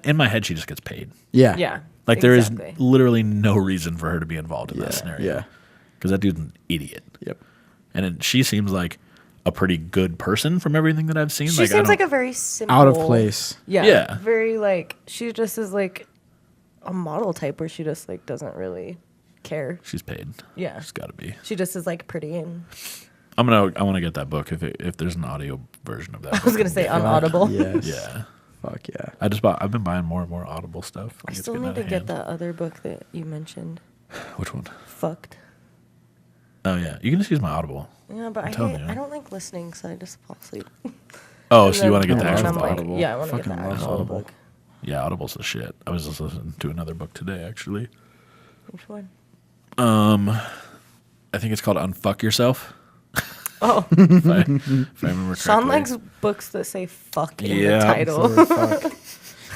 in my head she just gets paid. Yeah. Yeah. Like there is exactly. literally no reason for her to be involved in that scenario. Yeah. Because that dude's an idiot. Yep. And she seems like a pretty good person from everything that I've seen. She like, seems like a very simple, Out of place. Yeah. Yeah. Very like she just is like a model type where she just like doesn't really care. she's paid. Yeah. She's got to be. She just is like pretty and I want to get that book if there's an audio version of that. I was gonna say on Audible. Yes. Yeah. Fuck yeah. I've been buying more and more Audible stuff. I Like, it's still getting need out to of get hand. that other book that you mentioned. Which one? Fucked. Oh yeah, you can just use my Audible. Yeah, but telling you. I don't like listening, so I just fall asleep. Oh, And so you want to then- get the and actual I'm like, Audible? yeah, I want to get the Fucking love actual Audible. book. Yeah, Audible's the shit. I was just listening to another book today, actually. Which one? I think it's called Unfuck Yourself. Oh, if I remember correctly. Sean likes books that say "fuck" in Yeah. the title. Fuck.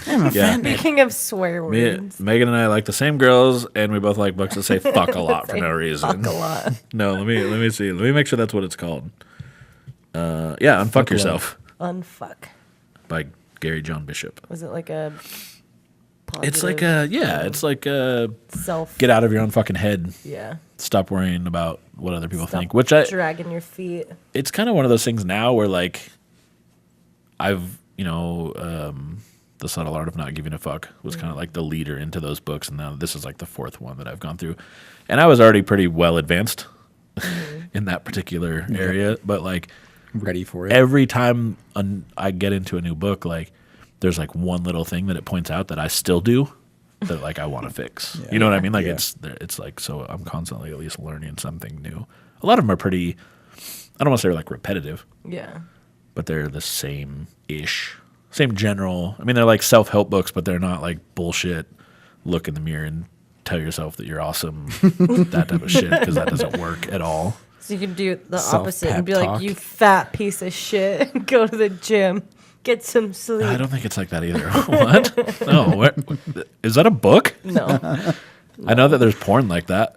I'm Yeah. offended. Speaking of swear words, Megan and I like the same girls, and we both like books that say "fuck" a lot for Say no reason. fuck a lot. No, let me see. Let me make sure that's what it's called. Yeah, Unfuck Fuck Yourself Unfuck. by Gary John Bishop. Was it like a? It's like positive it's like a self. get out of your own fucking head. Yeah. Stop worrying about what other people Stop think. Which dragging your feet. it's kind of one of those things now where like I've The Subtle Art of Not Giving a Fuck was kind of like the leader into those books, and now this is like the fourth one that I've gone through, and I was already pretty well advanced in that particular area, but like Ready for it. every time I get into a new book, like there's like one little thing that it points out that I still do that like I want to fix. Yeah. You know what I mean? Like Yeah. it's like, so I'm constantly at least learning something new. A lot of them are pretty, I don't want to say like repetitive, Yeah. but they're the same-ish, same general. I mean, they're like self-help books, but they're not like bullshit. Look in the mirror and tell yourself that you're awesome. That type of shit, because that doesn't work at all. So you can do the Self-pep opposite and be talk. like, "You fat piece of shit, go to the gym, get some sleep." I don't think it's like that either. What? No. What? Is that a book? No. I know that there's porn like that.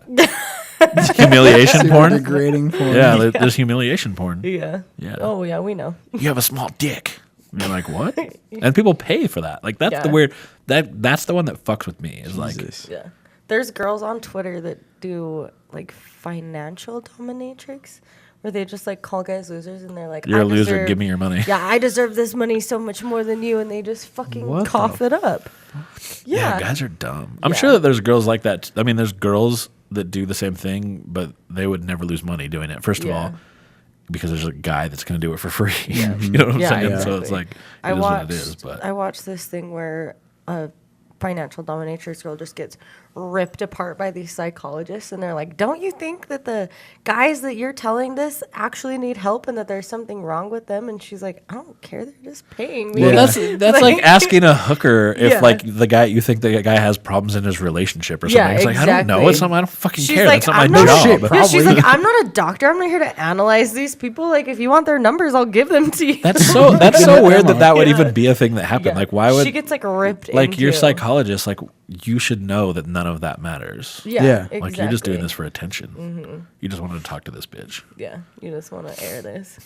Humiliation Super porn. degrading porn. Yeah, there's humiliation porn. Yeah. Yeah. Oh yeah, we know. You have a small dick. And you're like, what? And people pay for that. Like that's the Yeah. weird. That's the one that fucks with me. Is like, Jesus. Yeah. There's girls on Twitter that do like financial dominatrix, where they just like call guys losers and they're like, you're "I a loser. deserve- Give me your money. Yeah, I deserve this money so much more than you," and they just fucking What cough the it up. Yeah, Yeah. guys are dumb. I'm Yeah. sure that there's girls like that. I mean, there's girls that do the same thing, but they would never lose money doing it. First of Yeah. all, because there's a guy that's going to do it for free. You know what I'm Yeah, saying? So exactly. it's like, I it is watched, what it is. But I watched this thing where a financial dominatrix girl just gets ripped apart by these psychologists, and they're like, "Don't you think that the guys that you're telling this actually need help and that there's something wrong with them?" And she's like, "I don't care. They're just paying me." well, that's like asking a hooker if Yeah. like the guy, you think the guy has problems in his relationship or Yeah, something. It's like, I don't know. exactly. It's not. I don't fucking She's care. like, That's not "I'm my not job. shit, Yeah, she's Probably. like, "I'm not a doctor. I'm not here to analyze these people. Like, if you want their numbers, I'll give them to you." That's so weird that would Yeah. even be a thing that happened. Yeah. Like, why would she gets like ripped? like your into. psychologist? Like, you should know that none of that matters. Yeah, Yeah. exactly. Like, you're just doing this for attention. You just wanted to talk to this bitch, Yeah, you just want to air this,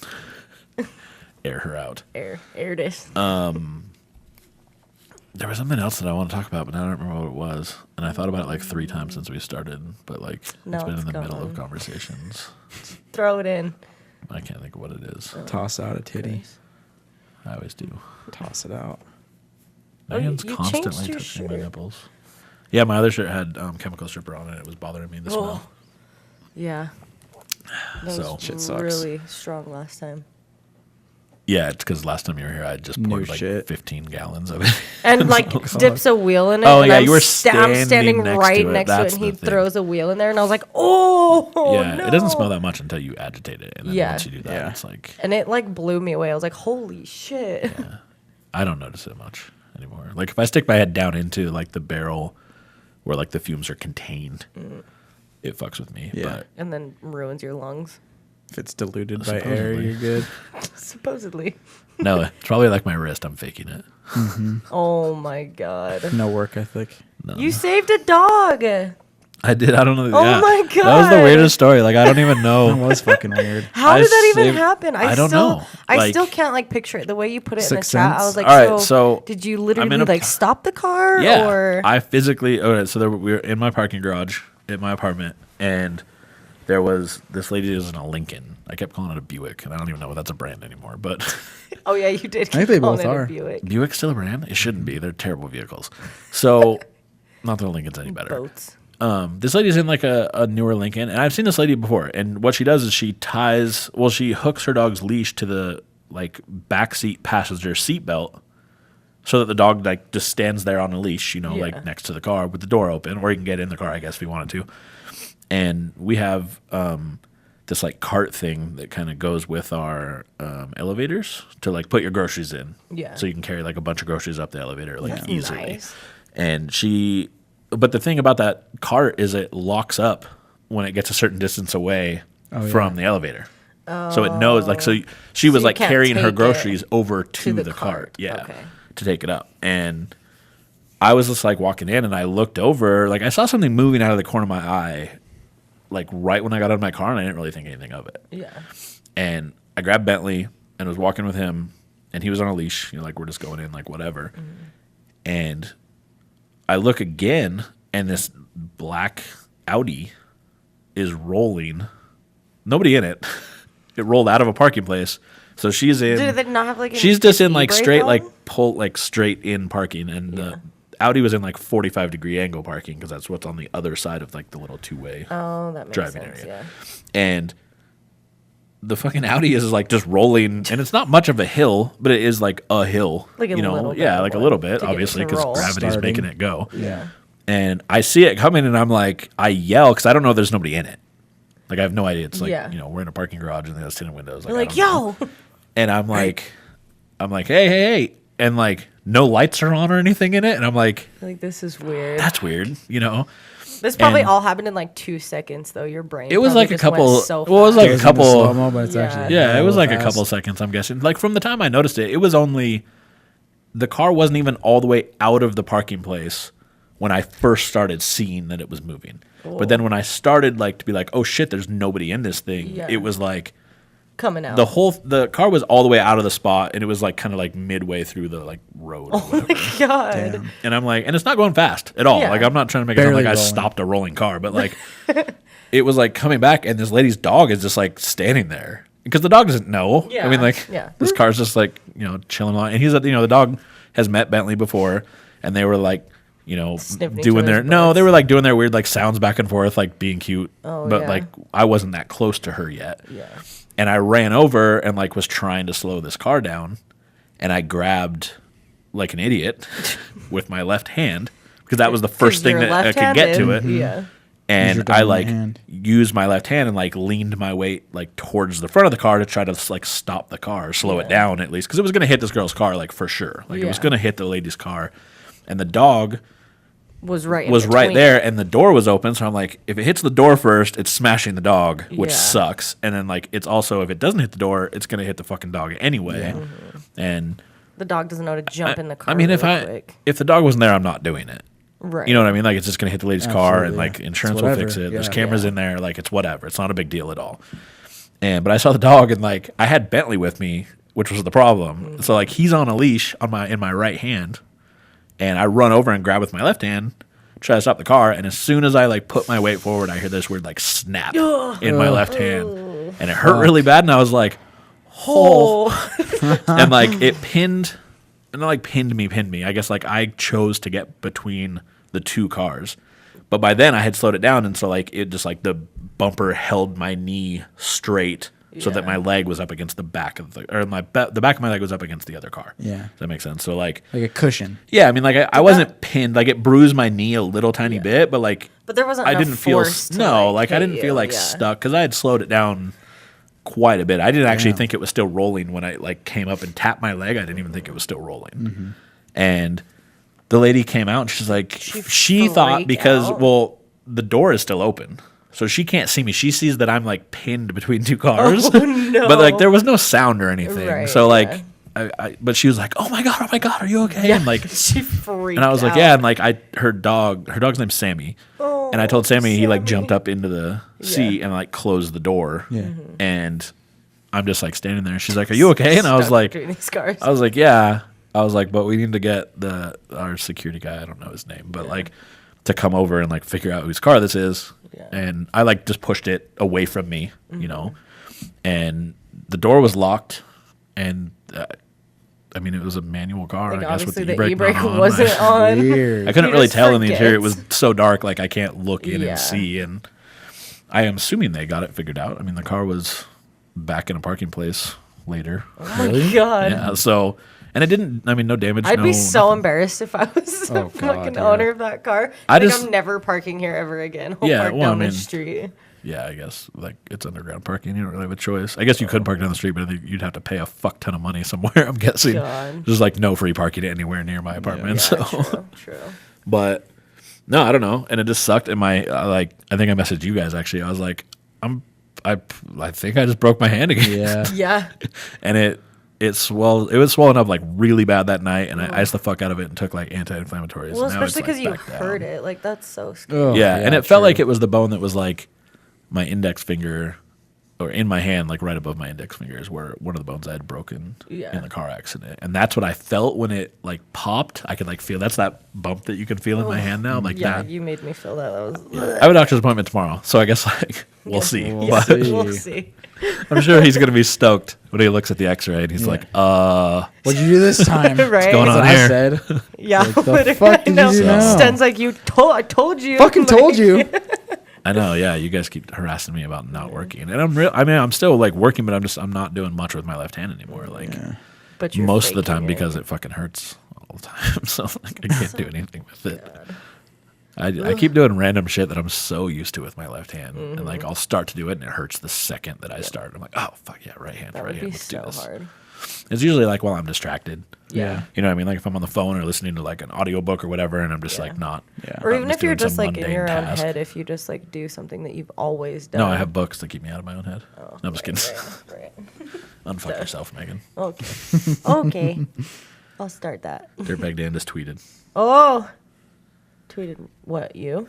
air her out. air this. There was something else that I want to talk about, but I don't remember what it was. And I thought about it like 3 times since we started, but like Now it's been it's in the middle of gone. conversations. Throw it in. I can't think of what it is. Toss out a titty. I always do. Toss it out. Oh, you- Megan's you constantly changed your touching my shirt. nipples. Yeah, my other shirt had chemical stripper on it. It was bothering me. The smell. Yeah. That So- was Shit sucks. really strong last time. Yeah, it's because last time you were here, I just No poured like shit. 15 gallons of it. And like dips a wheel in it. Oh, and yeah, I'm you were I'm standing standing next right to it. next to it, That's and he the thing. throws a wheel in there, and I was like, "Oh, yeah, no." it doesn't smell that much until you agitate it, and then Yeah. once you do that, Yeah. it's like And it like blew me away. I was like, "Holy shit!" I don't notice it much anymore. Like if I stick my head down into like the barrel where like the fumes are contained, it fucks with me. Yeah. But And then ruins your lungs. If it's diluted by air, Supposedly. you're good. Supposedly. no, it's probably like my wrist. I'm faking it. Oh my god. No work ethic. No. You saved a dog. I did. I don't know. Oh yeah. my That was the God. weirdest story. Like, I don't even That know. was fucking weird. How I did that even saved- happen? I don't still, know. I Like- still can't like picture it. The way you put it in the Sixth chat, I Sense? was like, All right, so did you I'm literally in a like par- stop the car? Yeah. Or I physically. Okay, so we were in my parking garage at my apartment, and there was this lady that was in a Lincoln. I kept calling it a Buick, and I don't even know if that's a brand anymore. But oh yeah, you did. think keep they calling both it a are. Buick. Buick's still a brand? It shouldn't be. They're terrible vehicles. So, not that Lincoln's any better. Boats. This lady's in like a newer Lincoln, and I've seen this lady before. And what she does is she hooks her dog's leash to the like backseat passenger seatbelt, so that the dog like just stands there on a leash, Yeah. like next to the car with the door open, or you can get in the car, I guess, if you wanted to. And we have this like cart thing that kind of goes with our elevators to like put your groceries in. Yeah. So you can carry like a bunch of groceries up the elevator like That's easily. nice. And but the thing about that cart is it locks up when it gets a certain distance away from the elevator. So it knows, like, so she was you like can't carrying her take groceries it over to the the cart. cart. Yeah. Okay. To take it up. And I was just like walking in and I looked over, like I saw something moving out of the corner of my eye, like right when I got out of my car, and I didn't really think anything of it. Yeah. And I grabbed Bentley and was walking with him, and he was on a leash, like we're just going in, like whatever. And I look again, and this black Audi is rolling. Nobody in it. It rolled out of a parking place. So she's in. Did they not have like? an She's just in like e-brake straight, on? like straight in parking, and the Audi was in like 45-degree angle parking because that's what's on the other side of like the little two-way Oh, that makes driving sense. area. Yeah. And the fucking Audi is like just rolling, and it's not much of a hill, but it is like a hill. Like a little bit yeah, of like a one little bit, to get it obviously, to because roll. gravity's Starting. making it go. Yeah. And I see it coming, and I'm like, I yell because I don't know there's nobody in it. Like I have no idea. It's like we're in a parking garage and there's tinted windows. You're I like, don't know. yo. And I'm like, hey, and like no lights are on or anything in it, and I'm like, Like this is weird. that's weird, This probably and- all happened in like 2 seconds though. Your brain. It was probably like a just went couple. So well, it was like Goes a into couple. slow-mo, but it's Yeah. actually Yeah, it was like a fast. couple seconds, I'm guessing. Like from the time I noticed it, it was only the car wasn't even all the way out of the parking place when I first started seeing that it was moving. But then when I started like to be like, oh shit, there's nobody in this thing. Yeah. It was like coming out. the car was all the way out of the spot, and it was like kind of like midway through the like road. Or Oh whatever. my god. Damn. And I'm like, and it's not going fast at all. Yeah. Like I'm not trying to make it sound Barely like I rolling. stopped a rolling car, but like it was like coming back, and this lady's dog is just like standing there because the dog doesn't know. Yeah. I mean, like Yeah. this car's just like chilling along, and he's the dog has met Bentley before, and they were like Sniffing each doing their other's butts. they were like doing their weird like sounds back and forth, like being cute. Oh, but yeah. like I wasn't that close to her yet. Yeah. And I ran over and like was trying to slow this car down, and I grabbed like an idiot with my left hand because that was the first thing that I could get to it. Yeah. Use And your I dominant like hand. used my left hand and like leaned my weight like towards the front of the car to try to like stop the car, slow it down at least, because it was gonna hit this girl's car like for sure. Like it was Yeah. gonna hit the lady's car, and the dog Was right. in was right between. there, and the door was open. So I'm like, if it hits the door first, it's smashing the dog, which Yeah. sucks. And then like it's also, if it doesn't hit the door, it's gonna hit the fucking dog anyway. And The dog doesn't know to jump in the car. I mean, really quick. if the dog wasn't there, I'm not doing it. Right. You know what I mean? Like it's just gonna hit the lady's car, and Absolutely, like yeah. insurance It's will whatever, fix it. There's yeah. cameras Yeah. in there. Like it's whatever. It's not a big deal at all. But I saw the dog, and like I had Bentley with me, which was the problem. So like he's on a leash in my right hand, and I run over and grab with my left hand, try to stop the car, and as soon as I like put my weight forward, I hear this weird like snap in my left hand, and it hurt really bad, and I was like, Oh. and like it pinned, and it like pinned me. I guess like I chose to get between the two cars, but by then I had slowed it down, and so like it just like the bumper held my knee straight so that Yeah. my leg was up against the back of the back of my leg was up against the other car. Yeah. Does that make sense? So like Like a cushion. yeah, I mean like I wasn't pinned, like it bruised my knee a little tiny bit, but like But there wasn't I enough didn't feel force to, no, like, like I hit didn't feel you, like yeah. stuck because I had slowed it down quite a bit. I didn't actually Damn. think it was still rolling when I like came up and tapped my leg. I didn't even think it was still rolling. And the lady came out and she's like, she thought freaked because out? well the door is still open, So she can't see me. She sees that I'm like pinned between two cars. Oh, no. But like there was no sound or anything. Right, so like yeah. but she was like, oh my god, are you okay? Yeah, And like she freaked and I was like, out. yeah, and like her dog's name's Sammy. And I told Sammy, he like jumped up into the seat and like closed the door. Yeah. And I'm just like standing there and she's like, are you okay? And I was Stuck like between these cars. I was like, yeah. I was like, but we need to get our security guy, I don't know his name, but like to come over and like figure out whose car this is. Yeah. And I like just pushed it away from me, you know, and the door was locked and I mean, it was a manual car. Like, I guess with obviously the the e-brake e-brake on. wasn't on. Weird. I couldn't You really just tell in the interior. It forget. was so dark, like I can't look in Yeah. and see. And I am assuming they got it figured out. I mean, the car was back in a parking place later. Oh my god. Yeah. So, and it didn't. I mean, no damage. I'd no, be so nothing. embarrassed if I was the Oh, God, fucking yeah. owner of that car. I Like, just- I'm never parking here ever again. I'll Yeah, park well, I down the mean- street. Yeah, I guess like it's underground parking. You don't really have a choice. I guess you could park down the street, but I think you'd have to pay a fuck ton of money somewhere. I'm guessing. God. There's like no free parking anywhere near my apartment. Yeah, So, true. but no, I don't know. And it just sucked. And I think I messaged you guys actually. I was like, I think I just broke my hand again. Yeah. Yeah. And it was swollen up like really bad that night, and I iced the fuck out of it and took like anti-inflammatories. Well, Now it's, especially because like, you back down. hurt it. Like, that's so scary. Oh, Yeah, and it felt true. like it was the bone that was like my index finger, or in my hand, like right above my index finger, is where one of the bones I had broken Yeah. in the car accident, and that's what I felt when it like popped. I could like feel that's that bump that you can feel in my hand now, like Yeah, that. you made me feel that. That was. I have a doctor's appointment tomorrow, so I guess like we'll see. We'll But see. We'll see. I'm sure he's gonna be stoked when he looks at the X-ray and he's like, What'd you do this time? Right? going That's on what I here? said. Yeah. Like, the literally, fuck I did you know. do now? Sten's like, I told you. Fucking Like, told you. I know, yeah. You guys keep harassing me about not working, and I'm still like working, but I'm not doing much with my left hand anymore. Like But you're most of the faking time it. because it fucking hurts all the time. So like I can't do anything with it. I keep doing random shit that I'm so used to with my left hand, and like I'll start to do it, and it hurts the second that I start. I'm like, oh fuck yeah, right hand, That right would hand. be Let's do so this. hard. It's usually like while I'm distracted. Yeah. You know what I mean? Like if I'm on the phone or listening to like an audiobook or whatever, and I'm just like not. Yeah. Or I'm even just if you're doing some just like in mundane your own task. head, if you just like do something that you've always done. No, I have books that keep me out of my own head. Oh, No, I'm just kidding. Right. Unfuck yourself, Megan. Okay. Okay. I'll start that. Dirtbag Dan just tweeted. Oh. Tweeted what, you?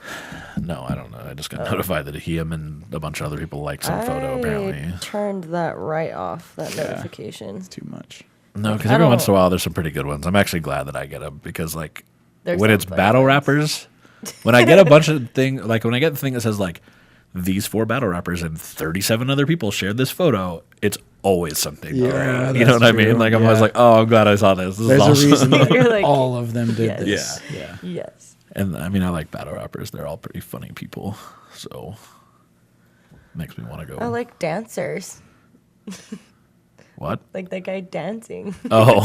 No, I don't know. I just got notified that him and a bunch of other people liked some photo, apparently. I turned that right off, that notification. Too much. No, because I every once in a don't- while there's some pretty good ones. I'm actually glad that I get them because, like, There's when some it's funny battle ones. rappers, when I get a bunch of things, like when I get the thing that says, like, these 4 battle rappers and 37 other people shared this photo, it's always something. Yeah, great. You know that's what I true. mean? Like, I'm always Yeah. like, oh, I'm glad I saw this. This There's is a awesome. reason that You're like, all of them did yes. this. Yeah. Yes. And I mean, I like battle rappers. They're all pretty funny people. So, makes me want to go. I like dancers. What? Like that guy dancing. Oh,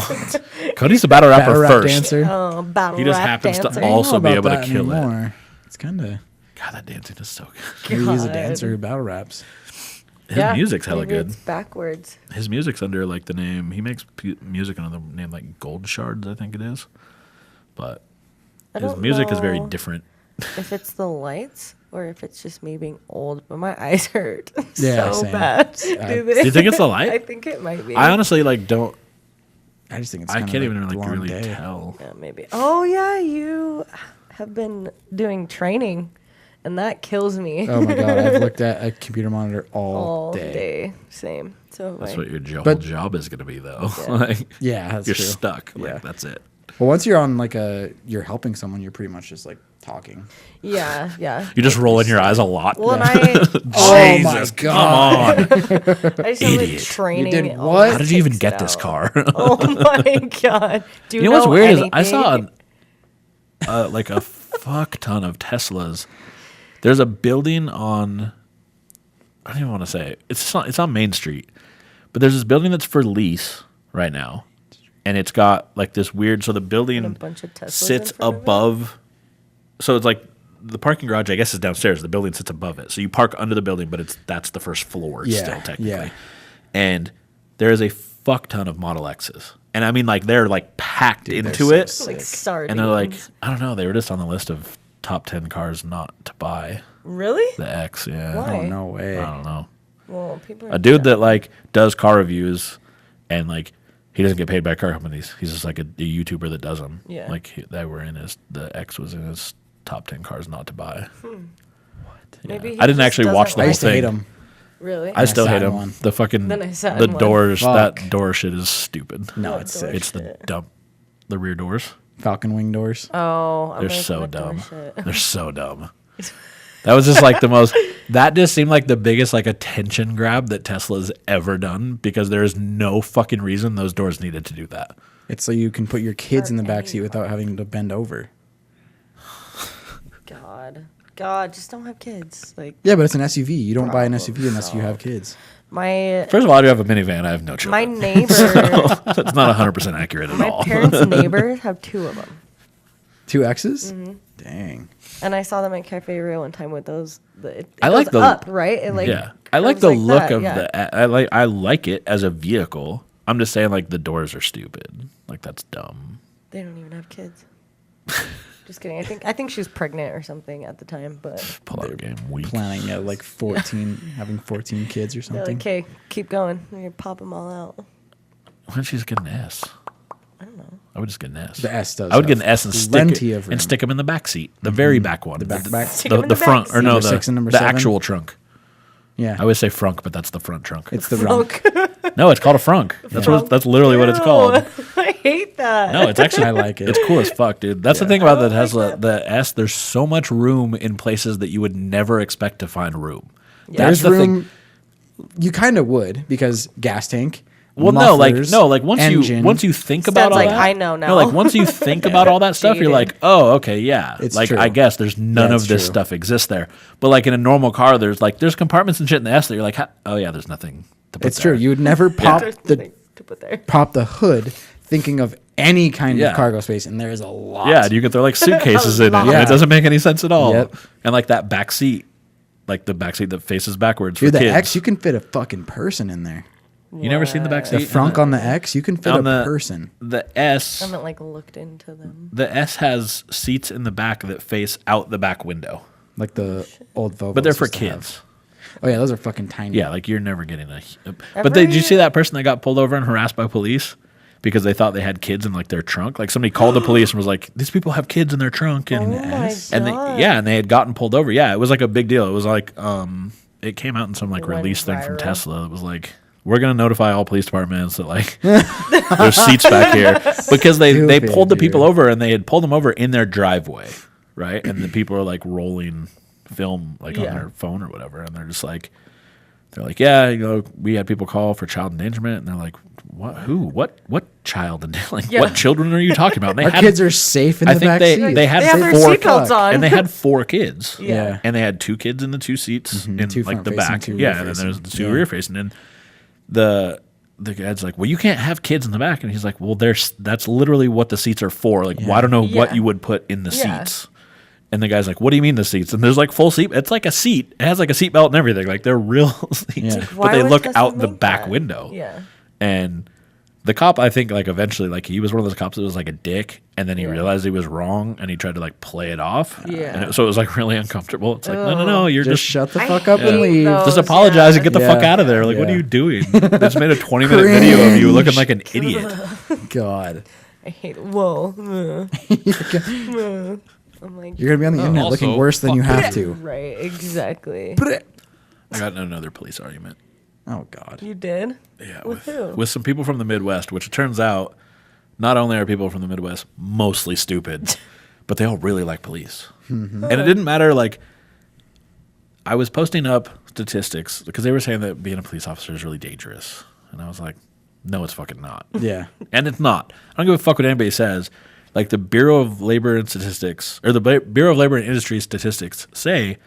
Cody's a battle rapper Battle rap first. dancer. Oh, battle He just rap happens to dancer. I don't also know be about able to that kill it. anymore. It's kind of God, that dancing is so good. maybe he's a God. dancer who battle raps. His Yeah, music's hella maybe good. It's backwards. His music's under like the name. He makes music under the name like Gold Shards, I think it is. But I his don't music is very know different. if it's the lights or if it's just me being old, but my eyes hurt Yeah, so same. bad. Do you think it's the light? I think it might be. I honestly like don't. I just think it's I kind can't of even like long really day. tell. Yeah, maybe. Oh yeah, you have been doing training, and that kills me Oh my god, I've looked at a computer monitor all, all day. day. Same. So That's like, what your whole But- job is going to be, though. Yeah. like Yeah, that's you're true. stuck. Yeah. Like that's it. Well, once you're on like you're helping someone, you're pretty much just like talking. yeah. You just roll in your eyes a lot. Well, and I Oh my Jesus, God. come on! just have like Idiot. training. You did it what? always How did you even takes get it this out. car? Oh my god! Do you You know what's weird anything? is I saw like a fuck ton of Teslas. There's a building on. I don't even want to say it. It's on Main Street, but there's this building that's for lease right now, and it's got like this weird. So the building And a bunch of Teslas in sits front of it? above. So it's like the parking garage. I guess is downstairs. The building sits above it, so you park under the building, but that's the first floor Yeah, still technically. yeah. And there is a fuck ton of Model X's, and I mean like they're like packed into they're it. so Like sick. sardines. And they're like, I don't know, they were just on the list of top 10 cars not to buy. Really? The X, yeah. Why? Oh, no way. I don't know. Well, people are A dude that like does car reviews and like he doesn't get paid by car companies. He's just like a YouTuber that does them. Yeah. Like the X was in his top 10 cars not to buy. What? Maybe he I didn't just actually doesn't watch the I whole used to hate thing. him. Really? I still sat hate in him. one. The fucking Then I sat the in one. doors. Fuck. That door shit is stupid. No, What it's door sick. It's the shit? dump. The rear doors. Falcon wing doors. Oh, I'm They're like, so what door dumb. shit? They're so dumb. That was just like the most. That just seemed like the biggest like attention grab that Tesla's ever done because there is no fucking reason those doors needed to do that. It's so you can put your kids in the back seat any without having to bend over. God, just don't have kids. Like Yeah, but it's an SUV. You don't buy an SUV unless you have kids. my First of all, I do have a minivan. I have no my children. neighbor, That's not 100% accurate at my all. parents' neighbors have 2 of them, 2 X's? Mm-hmm. Dang. and I saw them at Cafe Rio one time with those. It I like goes the- up, right? It like Yeah, I like curves the like look that, of yeah. I like it as a vehicle. I'm just saying like the doors are stupid. Like that's dumb. They don't even have kids. Just kidding. I think she was pregnant or something at the time, but Pull out game weak. Planning at like 14, having 14 kids or they're something. like, "Okay, keep going. We're gonna pop them all out." Why don't you just get an S? I don't know. I would just get an S. The S does I would get have an S and plenty of room. stick them in the back seat, the very back one, The back. Stick 'em in the the front back or no Number the 6 and number the 7? actual trunk. Yeah. I would say frunk, but that's the front trunk. It's the frunk. No, it's called a frunk. That's literally what it's Ew, called. I hate that. No, it's actually I like it. It's cool as fuck, dude. That's the thing about the I like Tesla, that. the S. There's so much room in places that you would never expect to find room. There's That's the room. thing. You kind of would because gas tank. Well, mufflers, no, like once engine, you think about all like, that, I know now. No, like once you think about all that stuff, you're Dated. like, oh, okay, yeah. It's like true. I guess there's none That's of this true. stuff exists there. But like in a normal car, there's compartments and shit in the S that you're like, oh yeah, there's nothing to put It's there. true. You would never pop There's the nothing to put there. hood thinking of any kind Yeah. of cargo space, and there is a lot. Yeah, you can throw like suitcases in it. And Yeah. it doesn't make any sense at all. Yep. And like that back seat, like the back seat that faces backwards Dude, for the kids. X, you can fit a fucking person in there. You never seen the back The seat? frunk on the X, you can fit a On the- person. The I S, haven't like looked into them. the S has seats in the back that face out the back window, Like the old Volvo. but they're for kids. Oh yeah, those are fucking tiny. Yeah, like you're never getting a. But did you see that person that got pulled over and harassed by police because they thought they had kids in like their trunk? Like somebody called the police and was like, "These people have kids in their trunk," and Oh my and God. they had gotten pulled over. Yeah, it was like a big deal. It was like it came out in some like It went release thing from viral. Tesla. It was like, we're gonna notify all police departments that like there's seats back here because they Stupid, pulled the people dude. over and they had pulled them over in their driveway, right? And the people are like rolling film like on Yeah. their phone or whatever, and they're just like. They're like, yeah, you know, we had people call for child endangerment, and they're like, what? Who? What child endangerment? Yeah. What children are you talking about? And they Our had, kids are safe in I the think back they seat. they had They have their four, seatbelts on. and they had 4 kids. Yeah. And they had 2 kids in the 2 seats in 2 like the front-facing, back. 2 Yeah, and then there's rear-facing. the 2 Yeah. rear facing, and the guy's like, well, you can't have kids in the back, and he's like, well, that's literally what the seats are for. Like, well, I don't know what Yeah. you would put in the Yeah. seats. And the guy's like, what do you mean the seats? And there's like full seat. It's like a seat. It has like a seat belt and everything. Like they're real seats. Yeah. But Why they would look Tesla out the make back that? window. Yeah. And the cop, I think, like eventually, like he was one of those cops that was like a dick, and then he realized he was wrong, and he tried to like play it off. Yeah. And so it was like really uncomfortable. It's like, no, you're Just just shut the I fuck up hate and leave. those. just apologize and get the Yeah. fuck out of there. Like, what are Yeah. you doing? They just made a 20-minute video of you looking like an idiot. God. I hate. Whoa. I'm like, You're gonna be on the internet also, looking worse than you fuck have to. right, exactly. I got in another police argument. Oh God. You did? Yeah, With who? with some people from the Midwest, which it turns out not only are people from the Midwest mostly stupid, but they all really like police. And it didn't matter, like, I was posting up statistics because they were saying that being a police officer is really dangerous. And I was like, no, it's fucking not. Yeah. And it's not. I don't give a fuck what anybody says. Like the Bureau of Labor and Statistics, or the Bureau of Labor and Industry Statistics say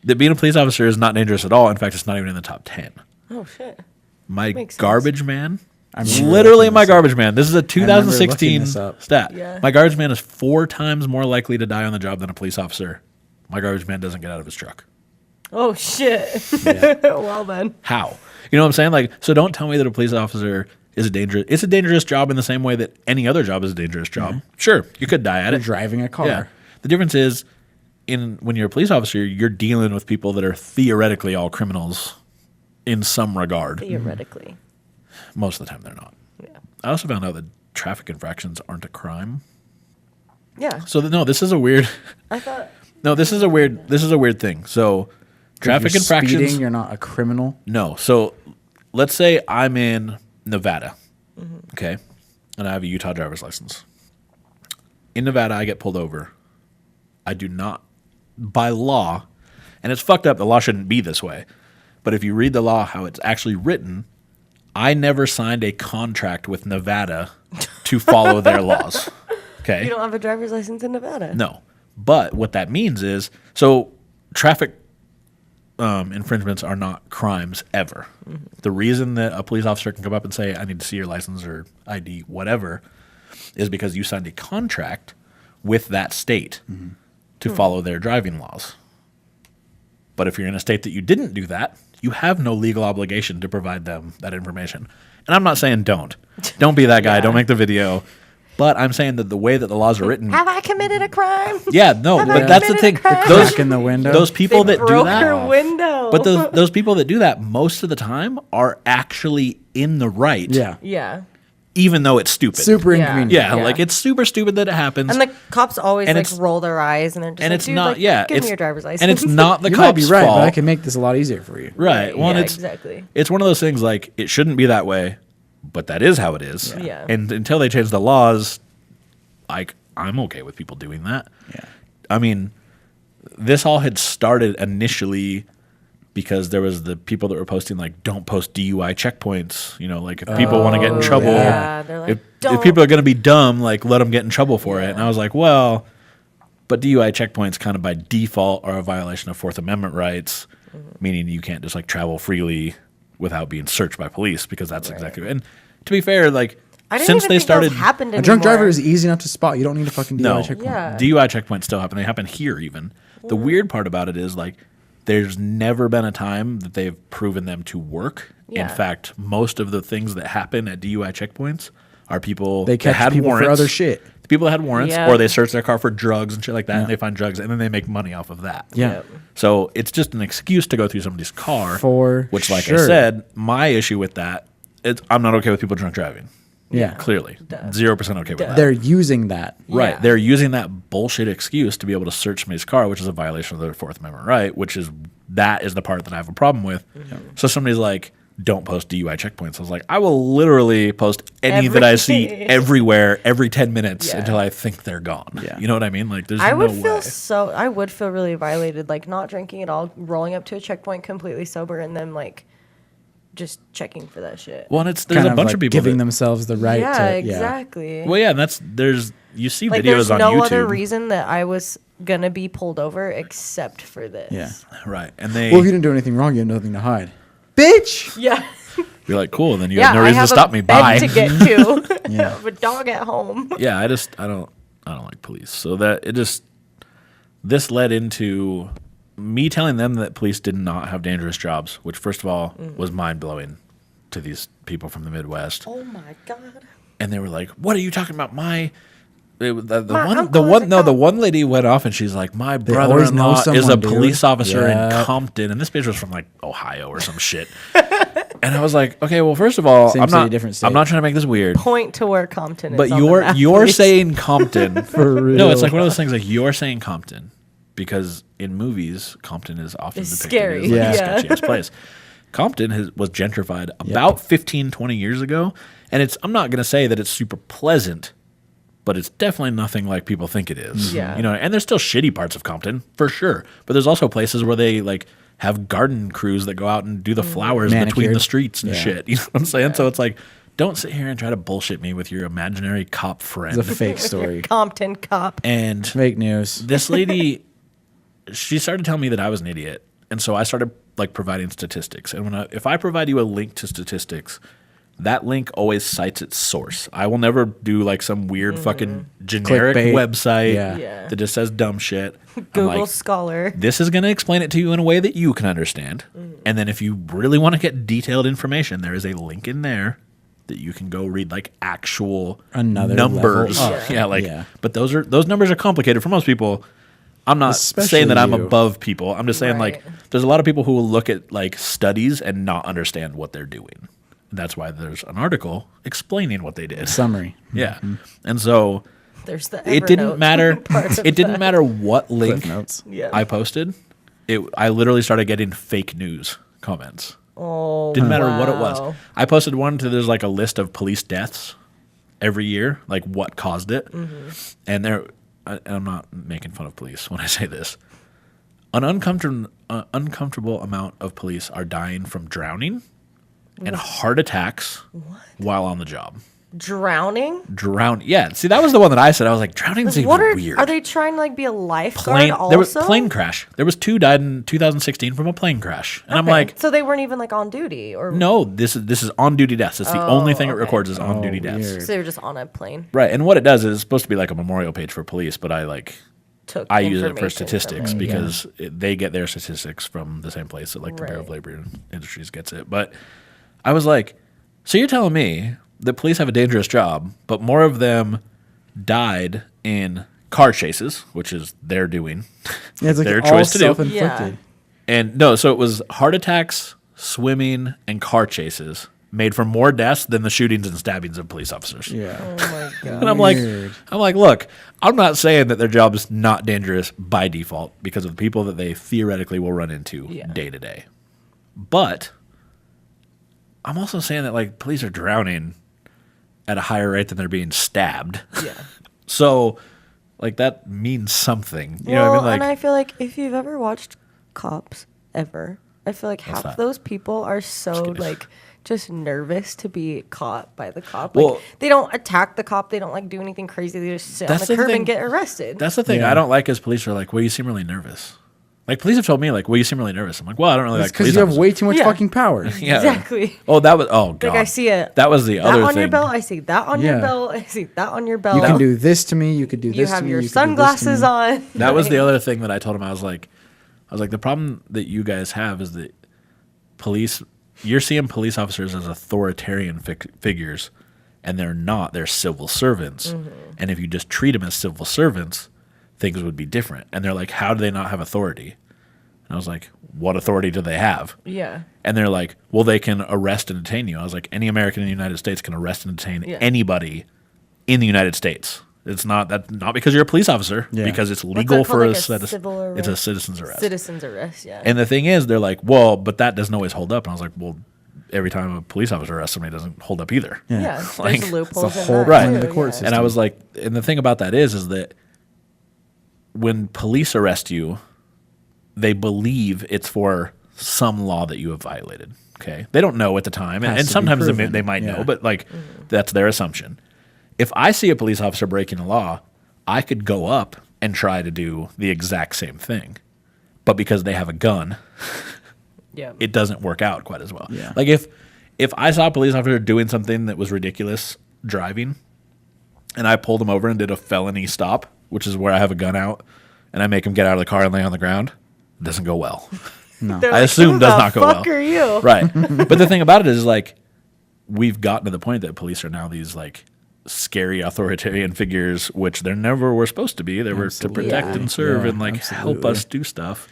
that being a police officer is not dangerous at all. In fact, it's not even in the top 10. Oh shit. My Makes sense. garbage man, I remember literally looking my this up. garbage man. This is a looking 2016 this up. stat. Yeah. My garbage man is 4 times more likely to die on the job than a police officer. My garbage man doesn't get out of his truck. Oh shit. Well then. How? You know what I'm saying? Like, so don't tell me that a police officer is a dangerous. It's a dangerous job in the same way that any other job is a dangerous job. Sure, you could die at You're it. driving a car. Yeah. The difference is when you're a police officer, you're dealing with people that are theoretically all criminals in some regard. Theoretically. Most of the time, they're not. Yeah. I also found out that traffic infractions aren't a crime. Yeah. So no, this is a weird. I thought. No, this is a weird thing. So traffic If you're infractions. Speeding, you're not a criminal. No. So let's say I'm in Nevada, okay, and I have a Utah driver's license. In Nevada, I get pulled over. I do not, by law, and it's fucked up. The law shouldn't be this way. But if you read the law, how it's actually written, I never signed a contract with Nevada to follow their laws. Okay. You don't have a driver's license in Nevada. No. But what that means is, so traffic infringements are not crimes ever. The reason that a police officer can come up and say, I need to see your license or ID, whatever, is because you signed a contract with that state to follow their driving laws. But if you're in a state that you didn't do that, you have no legal obligation to provide them that information. And I'm not saying don't. Don't be that guy. Yeah. Don't make the video. But I'm saying that the way that the laws are written. Have I committed a crime? Yeah, no, Have I but that's the committed thing. a crime? Those Crack in the window. those people They that do broke that. her window. But those people that do that most of the time are actually in the right. Yeah. Yeah. Even though it's stupid. Super Yeah. inconvenient. Yeah, Yeah. like it's super stupid that it happens. And the cops always And like it's- roll their eyes and they're just and like, it's dude, not. like, Yeah, give it's me your driver's license. and it's not the You cops' might be right, fault. but I can make this a lot easier for you. Right. Well, and yeah, it's exactly. it's one of those things like it shouldn't be that way, but that is how it is. Yeah. And until they change the laws, like I'm okay with people doing that. Yeah. I mean, this all had started initially because there was the people that were posting like, "Don't post DUI checkpoints." You know, like if people want to get in trouble, yeah. They're like, if "Don't." people are going to be dumb, like let them get in trouble for it. And I was like, well, but DUI checkpoints kind of by default are a violation of Fourth Amendment rights, meaning you can't just like travel freely without being searched by police because that's exactly. And to be fair, like I didn't since even they think started, those happened A drunk anymore. driver is easy enough to spot. You don't need a fucking DUI no, checkpoint. Yeah. DUI checkpoints still happen. They happen here even. The weird part about it is like there's never been a time that they've proven them to work. Yeah. In fact, most of the things that happen at DUI checkpoints are people They that catch had people warrants, for other shit. people that had warrants, Yeah. or they search their car for drugs and shit like that, Yeah. and they find drugs, and then they make money off of that. Yeah. Yep. So it's just an excuse to go through somebody's car. For which, like I sure. said, my issue with that is I'm not okay with people drunk driving. Yeah. Clearly, Duh. 0% okay with Duh. that. They're using that. Right. Yeah. They're using that bullshit excuse to be able to search somebody's car, which is a violation of their Fourth Amendment right, that is the part that I have a problem with. So somebody's like, don't post DUI checkpoints. I was like, I will literally post any that I see Every- everywhere every 10 minutes Yeah. until I think they're gone. Yeah. You know what I mean? Like there's I would no feel way. I would feel really violated, like not drinking at all, rolling up to a checkpoint completely sober, and then like just checking for that shit. Well, and there's Kind a bunch like of people giving that, themselves the right yeah, to. exactly. Well, yeah, and you see Like videos there's on no YouTube. other reason that I was gonna be pulled over except for this. Yeah. Right. And they Well, if you didn't do anything wrong, you have nothing to hide. Bitch! Yeah. you're like, cool, then you Yeah, have no I reason to have stop a me. bed Bye. to get to. Yeah. I have a dog at home. Yeah, I don't like police. So this led into me telling them that police did not have dangerous jobs, which first of all was mind blowing to these people from the Midwest. Oh my god. And they were like, "What are you talking about? The My one uncle is a cop." the one lady went off and she's like, my always know brother-in-law is someone, a dude. police officer in Yeah. Compton, and this bitch was from like Ohio or some shit." And I was like, "Okay, well, first of all, Same I'm city, not different I'm state. not trying to make this weird." Point to where Compton is. But on the map, you're please. saying Compton. For real. No, it's like one of those things like you're saying Compton because in movies Compton is often It's depicted scary. as like Yeah. a sketchy ass place. Compton was gentrified about 15, 20 years ago, and I'm not going to say that it's super pleasant, but it's definitely nothing like people think it is. Yeah. You know, and there's still shitty parts of Compton for sure, but there's also places where they like have garden crews that go out and do the flowers between Manicured. the streets and Yeah. shit. You know what I'm saying? So it's like, don't sit here and try to bullshit me with your imaginary cop friend. It's a fake story. Compton cop. And Fake news. this lady, she started telling me that I was an idiot, and so I started like providing statistics. And if I provide you a link to statistics, that link always cites its source. I will never do like some weird fucking generic Clickbait. website Yeah. Yeah. that just says dumb shit. I'm Google like, Scholar. this is going to explain it to you in a way that you can understand. And then if you really want to get detailed information, there is a link in there that you can go read like actual Another numbers. level up. Yeah, like Yeah. but those numbers are complicated for most people. I'm not Especially saying that I'm you. above people. I'm just saying like Right. there's a lot of people who will look at like studies and not understand what they're doing. And that's why there's an article explaining what they did. Summary. Yeah. And so There's the it didn't Evernote matter. part of It didn't that. matter what link Cliff notes. Yeah. I posted. I literally started getting fake news comments. Oh, Didn't matter what it was. wow. I posted one to there's like a list of police deaths every year, like what caused it. And I'm not making fun of police when I say this. An uncomfortable amount of police are dying from drowning and heart attacks while on the job. Drowning? Yeah. See, that was the one that I said. I was like, drowning's even What are weird. are they trying to like be a lifeguard plane? also? There was plane crash. There was 2 died in 2016 from a plane crash, and I'm Okay. like, so they weren't even like on duty, or no, this is on duty deaths. It's the only thing it records is on duty deaths. weird. so they were just on a plane. Right, and what it does is it's supposed to be like a memorial page for police, but I Took use it for information statistics from it. because they get their statistics from the same place that like the Bureau of Right. Labor Industries gets it. But I was like, so you're telling me that police have a dangerous job, but more of them died in car chases, which is their doing, Yeah, it's like their all choice to do. self-inflicted. And no, so it was heart attacks, swimming, and car chases made for more deaths than the shootings and stabbings of police officers. Yeah. Oh my god. And I'm Weird. like, look, I'm not saying that their job is not dangerous by default because of the people that they theoretically will run into Yeah. day to day. But I'm also saying that like police are drowning at a higher rate than they're being stabbed. Yeah. So like that means something. You know well, what I mean? and I Like feel like if you've ever watched Cops ever, I feel like half that? of those people are so kidding. like just nervous to be caught by the cop. Well- Like they don't attack the cop, they don't like do anything crazy. They just sit on That's the the curb thing. and get arrested. that's the thing Yeah. I don't like is police are like, well, you seem really nervous. Like police have told me like, well, you seem really nervous. I'm like, well, I don't really It's like because police you have officers. way too much Yeah. fucking power. Yeah. Exactly. Oh, that was god. Like I see it. That was the That other on thing. your belt, I see that on your Yeah. belt, I see that on your belt. You can do this to me. You could do You this to have me. your you could do this to sunglasses me. on. That was the other thing that I told him. I was like, the problem that you guys have is that you're seeing police officers as authoritarian figures, and they're not. They're civil servants. Mm-hmm. And if you just treat them as civil servants, things would be different. And they're like, how do they not have authority? And I was like, what authority do they have? Yeah. And they're like, well, they can arrest and detain you. I was like, any American in the United States can arrest and detain Yeah. anybody in the United States. It's not because you're a police officer, Yeah. because it's What's legal that called, for like a a citizen. civil It's a arrest? citizen's arrest. Citizen's arrest, yeah. And the thing is, they're like, well, but that doesn't always hold up. And I was like, well, every time a police officer arrests somebody, it doesn't hold up either. Yeah. yeah, Like, there's loopholes the in whole that point too, of the court yeah. system. And I was like, and the thing about that is that when police arrest you, they believe it's for some law that you have violated. Okay, they don't know at the time, Has and to be sometimes proven. they might know, Yeah. but like that's their assumption. If I see a police officer breaking a law, I could go up and try to do the exact same thing, but because they have a gun, Yeah. it doesn't work out quite as well. Yeah. Like if I saw a police officer doing something that was ridiculous driving, and I pulled him over and did a felony stop, which is where I have a gun out, and I make him get out of the car and lay on the ground, it doesn't go well. No. They're I like, assume "Who does the not go well. fuck are you? Right. But the thing about it is like we've gotten to the point that police are now these like scary authoritarian figures, which they never were supposed to be. They were to Absolutely. protect and serve Yeah, and like help absolutely. us do stuff.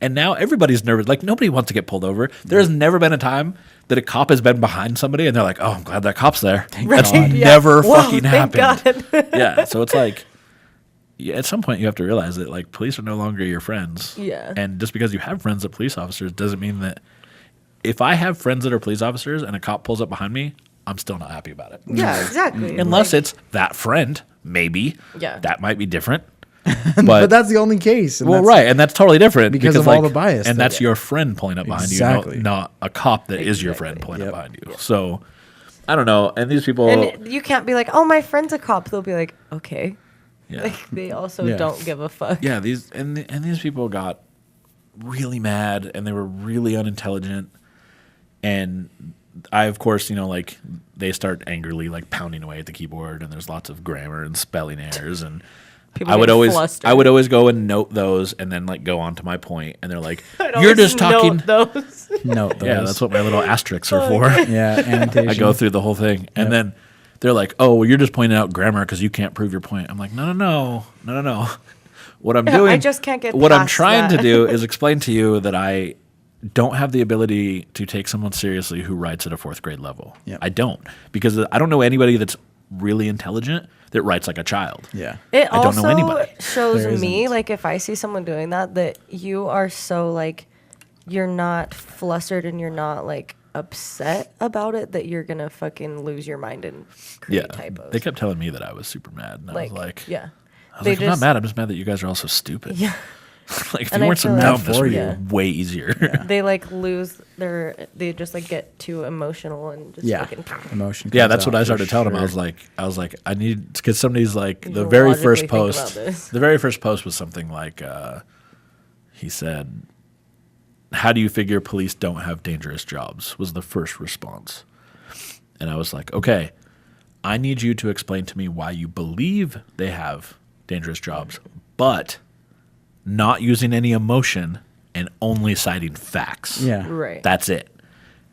And now everybody's nervous. Like nobody wants to get pulled over. There has never been a time that a cop has been behind somebody and they're like, "Oh, I'm glad that cop's there." That's Right, yeah. never Whoa, fucking thank happened. God. Yeah. So it's like, yeah, at some point you have to realize that like police are no longer your friends. Yeah. And just because you have friends that are police officers doesn't mean that if I have friends that are police officers and a cop pulls up behind me, I'm still not happy about it. Yeah, exactly. Unless it's that friend, maybe. Yeah. That might be different. But that's the only case. And Well, that's- right, and that's totally different because of all the bias and that- that's your friend pulling up behind Exactly. you, not a cop that is your friend Exactly. pulling Yep. up behind you. So, I don't know. And these people, And you can't be like, "Oh, my friend's a cop." They'll be like, "Okay." yeah, Like they also Yeah. don't give a fuck. yeah, these people got really mad and they were really unintelligent, and I, of course, like they start angrily like pounding away at the keyboard, and there's lots of grammar and spelling errors and. People I would get always flustered. I would always go and note those and then like go on to my point and they're like, I'd "You're always just talking." note those. Note those. Yeah, that's what my little asterisks are for. Yeah, annotation. I go through the whole thing, and then they're like, "Oh, well, you're just pointing out grammar because you can't prove your point." I'm like, "No. what I'm doing, I just can't get what I'm past trying that. to do is explain to you that I don't have the ability to take someone seriously who writes at a 4th grade level. Yep. I don't, because I don't know anybody that's really intelligent that writes like a child. Yeah. It I don't know also anybody. shows There me, isn't. like, if I see someone doing that you are so, like, you're not flustered and you're not, like, upset about it that you're gonna fucking lose your mind and create typos. They kept telling me that I was super mad, and I was like, yeah. I was like, I'm not mad. I'm just mad that you guys are all so stupid. Yeah. Like, if And you I weren't so feel like- dumb, this For would you. be way easier. They, like, they just, like, get too emotional and just Yeah. fucking... Emotion. Yeah, comes that's what out I for started telling him. sure. I was like, I need, because somebody's like, You the can very logically first think about post, this. the very first post was something like, he said, "How do you figure police don't have dangerous jobs?" was the first response. And I was like, okay, I need you to explain to me why you believe they have dangerous jobs, but not using any emotion and only citing facts. Yeah. Right. That's it.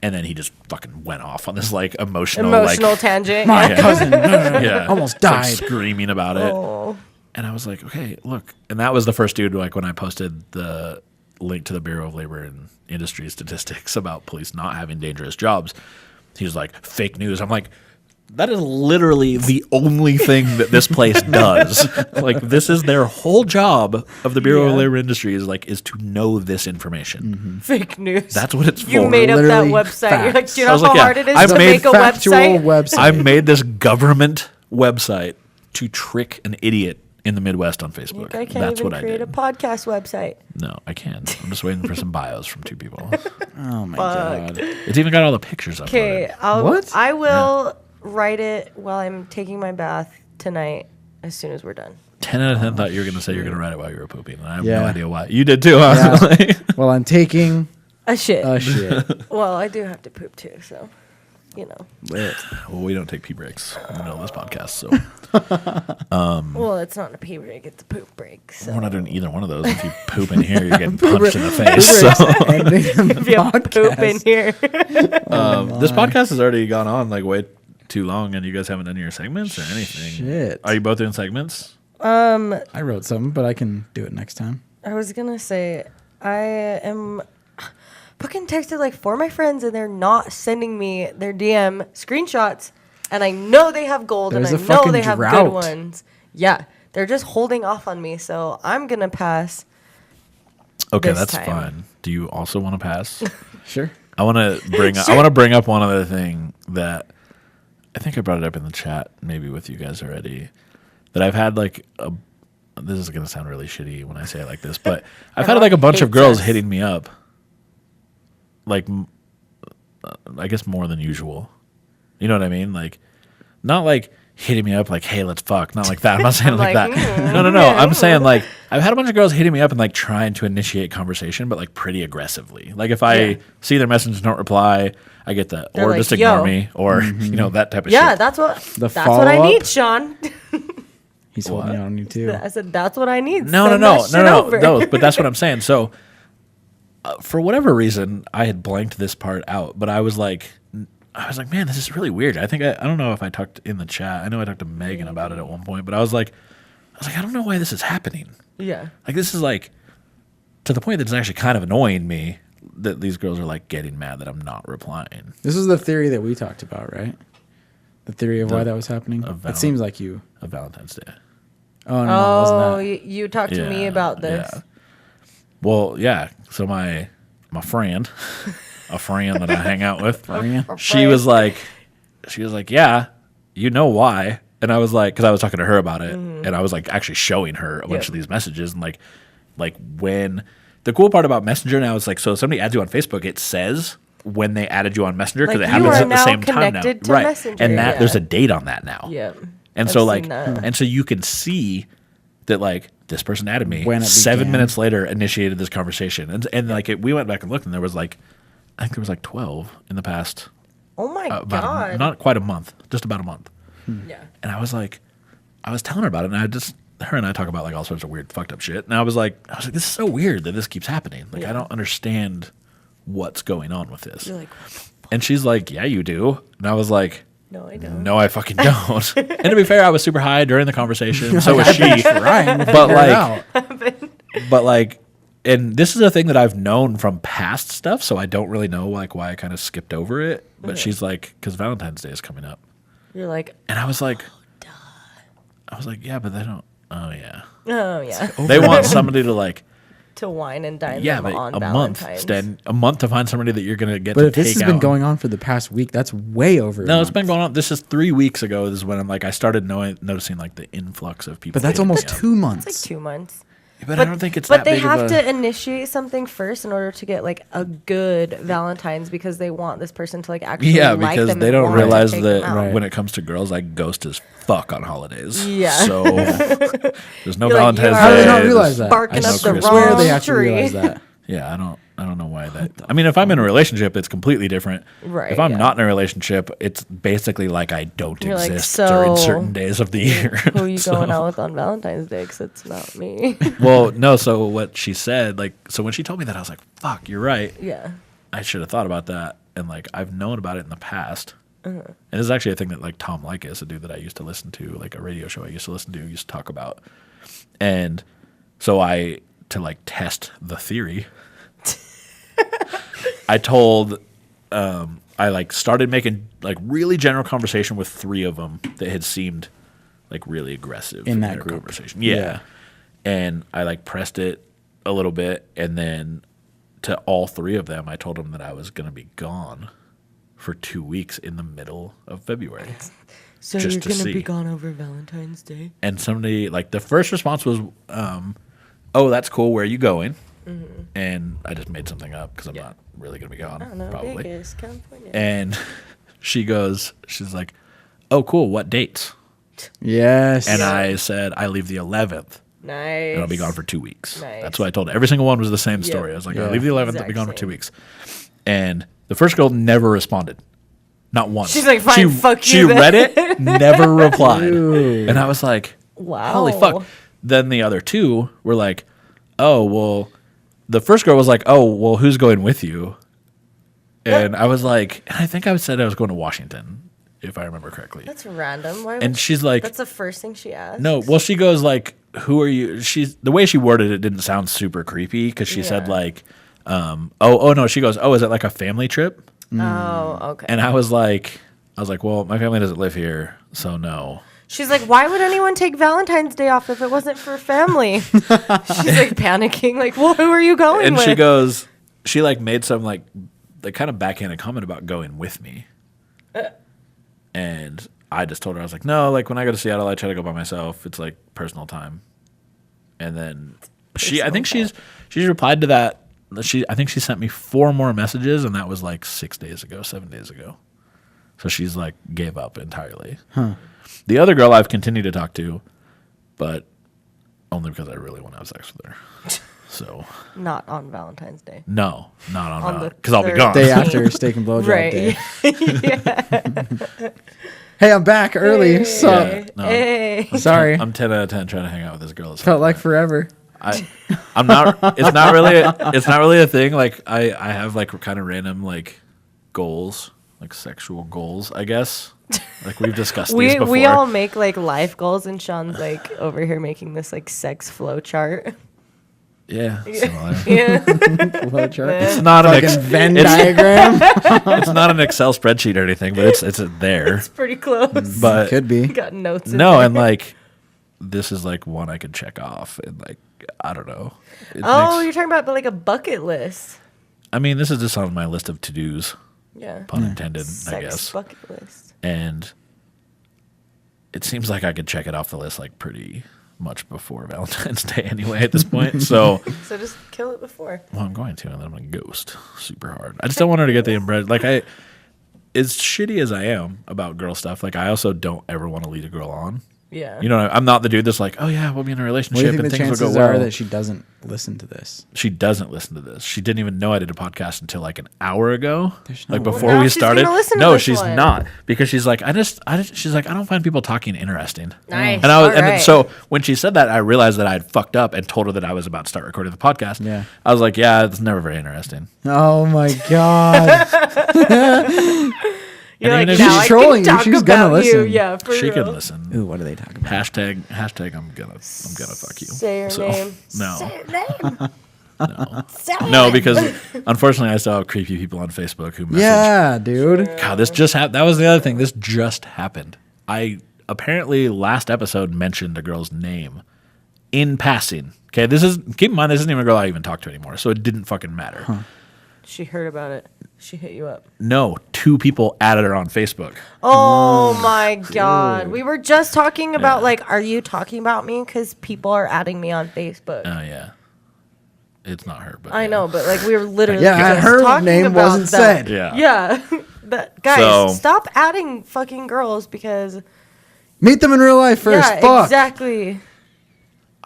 And then he just fucking went off on this like emotional like, tangent. My yeah. cousin yeah, almost like, died. screaming about it. Oh. And I was like, okay, look. And that was the first dude, like, when I posted the link to the Bureau of Labor and Industry statistics about police not having dangerous jobs. He was like, fake news. I'm like, that is literally the only thing that this place does. Like, this is their whole job of the Bureau of Yeah. Labor and Industry is to know this information. Fake news. That's what it's You for. made up that Literally website. You're like, facts. do you I know was how like, yeah, hard it is I've to made make a factual website? I made this government website to trick an idiot in the Midwest on Facebook. I can't That's even what I create did. a podcast website. No, I can't. I'm just waiting for some bios from 2 people. Oh my god. It's even got all the pictures up. Okay, What? I will write it while I'm taking my bath tonight as soon as we're done. 10 out of 10 thought you were going to say you're going to write it while you were pooping. And I have Yeah. no idea why. You did too, huh? Yeah. Like, Well, I'm taking A shit. a shit. Well, I do have to poop too, so, you know. Lit. well, we don't take pee breaks in the middle of this podcast, so Well, it's not a pee break, it's a poop break. So. we're not doing either one of those. If you poop in here, you're getting punched in the face. So, Ending the If you poop in podcast. here. this podcast has already gone on like way too long, and you guys haven't done your segments or anything. Shit. Are you both doing segments? I wrote something, but I can do it next time. I was gonna say, I am fucking texted like 4 of my friends and they're not sending me their DM screenshots. And I know they have gold There's and a I know fucking they have drought. good ones. Yeah, they're just holding off on me. So I'm gonna pass. Okay, This that's time. fine. Do you also want to pass? Sure. I want to bring up one other thing that I think I brought it up in the chat, maybe with you guys already. That I've had like a. This is gonna sound really shitty when I say it like this, but I've had like a bunch of hates girls us. hitting me up, like I guess more than usual. You know what I mean? Like, not like hitting me up like, "Hey, let's fuck." Not like that. I'm not saying it like like, that. No. I'm saying like I've had a bunch of girls hitting me up and like trying to initiate conversation, but like pretty aggressively. Like if I see their message and don't reply, I get the They're or like, just ignore "Yo." me or you know that type of Yeah, shit. that's what The that's what I follow-up? need, Shawn. He's holding it on you too. I said that's what I need. No, Send that shit over. no. But that's what I'm saying. So, for whatever reason, I had blanked this part out. But I was like, man, this is really weird. I don't know if I talked in the chat. I know I talked to Megan about it at one point. But I was like, I don't know why this is happening. Yeah. Like this is like to the point that it's actually kind of annoying me that these girls are like getting mad that I'm not replying. This is the theory that we talked about, right? The theory of The- why that was happening. of It seems like you. Of Valentine's Day. Oh no, it wasn't Oh, that. you talked to me about this. Yeah. Well, yeah. So my friend, a friend that I hang out with, Friend? she was like, yeah, you know why? And I was like, because I was talking to her about it, and I was like actually showing her a bunch Yep. of these messages, and like when the cool part about Messenger now is like, so if somebody adds you on Facebook, it says when they added you on Messenger because Like, it you happens are at the now same time now, connected to right? Messenger, And that yeah. there's a date on that now. Yeah. And I've so seen like, that. and so you can see that like this person added me When it 7 began. minutes later initiated this conversation, and like we went back and looked, and there was like, I think there was like 12 in the past, Oh my about god. not quite a month, just about a month. Yeah. And I was like, I was telling her about it, and her and I talk about like all sorts of weird fucked up shit, and I was like, this is so weird that this keeps happening. Like I don't understand what's going on with this. You're like, And she's like, yeah, you do. And I was like, No, I don't. No, I fucking don't. And to be fair, I was super high during the conversation. So was she. Trying to But figure it out. but like, and this is a thing that I've known from past stuff, so I don't really know like why I kind of skipped over it. But she's like, because Valentine's Day is coming up, You're like, and I was like, yeah, but they don't. Oh yeah, oh yeah, they want somebody to like. to wine and dine Yeah, them but on a month, Valentine's. Stan, a month to find somebody that you're gonna get. But to if this take has been out. going on for the past week, that's way over. No, a it's month. been going on. This is 3 weeks ago. Is when I'm like I started noticing like the influx of people. But that's hitting me almost up. 2 months. It's like 2 months. But I don't think it's But that they big have of a, to initiate something first in order to get like a good Valentine's because they want this person to like actually Yeah, like because them they and don't want to realize take that them out. when it comes to girls, I ghost as fuck on holidays. Yeah. So there's no You're like, Valentine's you Day. How do they not There's realize that? barking I up the swear wrong they have to tree. realize that. Yeah, I don't know why that. I mean, if I'm in a relationship, it's completely different. Right, If I'm yeah. not in a relationship, it's basically like I don't You're like, exist during so certain days of the year. Who are you So- going out with on Valentine's Day? Because it's not me. Well, no. So what she said, like, so when she told me that, I was like, "Fuck, you're right. Yeah. I should have thought about that." And like, I've known about it in the past. Uh-huh. And this is actually a thing that like Tom Likas, a dude that I used to listen to, like a radio show I used to listen to, used to talk about. And so to like test the theory, I told, I like started making like really general conversation with 3 of them that had seemed like really aggressive In that their group. conversation. Yeah. Yeah. And I like pressed it a little bit, and then to all 3 of them, I told them that I was going to be gone for 2 weeks in the middle of February. So Just you're to going to see. be gone over Valentine's Day? And somebody, like, the first response was, oh, that's cool. Where are you going? Mm-hmm. And I just made something up because I'm not really going to be gone, I don't know. probably. Vegas, California. And she's like, oh, cool. What dates? Yes. And I said, I leave the 11th. Nice. And I'll be gone for 2 weeks. Nice. That's what I told her. Every single one was the same Yeah. story. I was like, Yeah. I'll leave the 11th. I'll be Exact gone for 2 same. weeks. And the first girl never responded. Not once. She's like, fine, she, fuck she you then. read it, never replied. Dude. And I was like, Wow. holy fuck. Then the other 2 were like, oh, well, the first girl was like, oh, well, who's going with you? And I was like, and I think I said I was going to Washington, if I remember correctly. That's random. Why And would she's like, that's the first thing she asked. no, well, she goes like, who are you? She's the way she worded it didn't sound super creepy because she said Yeah. like, oh no, she goes, oh, is it like a family trip? Oh, okay. And I was like, well, my family doesn't live here, so no. She's like, why would anyone take Valentine's Day off if it wasn't for family? She's like panicking, like, well, who are you going And with? she goes, she like made some like kind of backhanded comment about going with me, and I just told her, I was like, no, like when I go to Seattle, I try to go by myself. It's like personal time. And then I think she's replied to that. I think she sent me 4 more messages, and that was like 7 days ago. So she's like gave up entirely. Huh. The other girl I've continued to talk to, but only because I really want to have sex with her. So Not on Valentine's Day. no, not on On the because I'll be gone. Day after steak and blowjob Right. day. Hey, I'm back early. So Yeah, no. Hey. sorry. I'm 10 out of 10 trying to hang out with this girl. Felt like forever. I'm not. It's not really a thing. Like I have like kind of random like goals, like sexual goals, I guess. Like we've discussed these before. We all make like life goals, and Sean's like over here making this like sex flow chart. Yeah, similar. Yeah. Flow chart. It's not an Fucking Venn it's, diagram. it's not an Excel spreadsheet or anything, but it's there. It's pretty close. But Could be. Got notes. In no, there. and like this is like one I can check off, and like I don't know. It Oh, makes- you're talking about like a bucket list. I mean, this is just on my list of to dos, Yeah. pun intended, I Sex guess. bucket list. And it seems like I could check it off the list like pretty much before Valentine's Day anyway at this point. So, So just kill it before. well, I'm going to, and then I'm going to ghost super hard. I just don't want her to get the impression. Like, as shitty as I am about girl stuff, like, I also don't ever want to lead a girl on. Yeah. You know, I'm not the dude that's like, oh, yeah, we'll be in a What do relationship you think and the things will chances go well. are that she doesn't listen to this? She doesn't listen to this. She didn't even know I did a podcast until like an hour ago. There's Like no way. before Well, now we she's started. gonna listen to No, this she's one. not, because she's like, she's like, I don't find people talking interesting. Nice. And I was, All and then, right. so when she said that, I realized that I had fucked up and told her that I was about to start recording the podcast. Yeah. I was like, yeah, it's never very interesting. Oh my god. You're And like, even if now she's I trolling can you, talk she's about gonna you. listen. Yeah, for She real. can listen. Ooh, what do they talk about? Hashtag I'm gonna fuck you. Say your name. No. Say your name. No. Say No, it. because unfortunately I still have creepy people on Facebook who message. Yeah, dude. God, this just happened. That was the other thing. This just happened. I apparently last episode mentioned a girl's name in passing. Okay, keep in mind this isn't even a girl I even talk to anymore, so it didn't fucking matter. Huh. She heard about it. She hit you up. No, 2 people added her on Facebook. Oh my God. We were just talking about, Yeah. like, are you talking about me? Because people are adding me on Facebook. Oh yeah, it's not her, but I yeah. know, but like we were literally Yeah, just her talking name about wasn't that. said. Yeah. Yeah. Guys, So- stop adding fucking girls because Meet them in real life first. yeah, Fuck. exactly.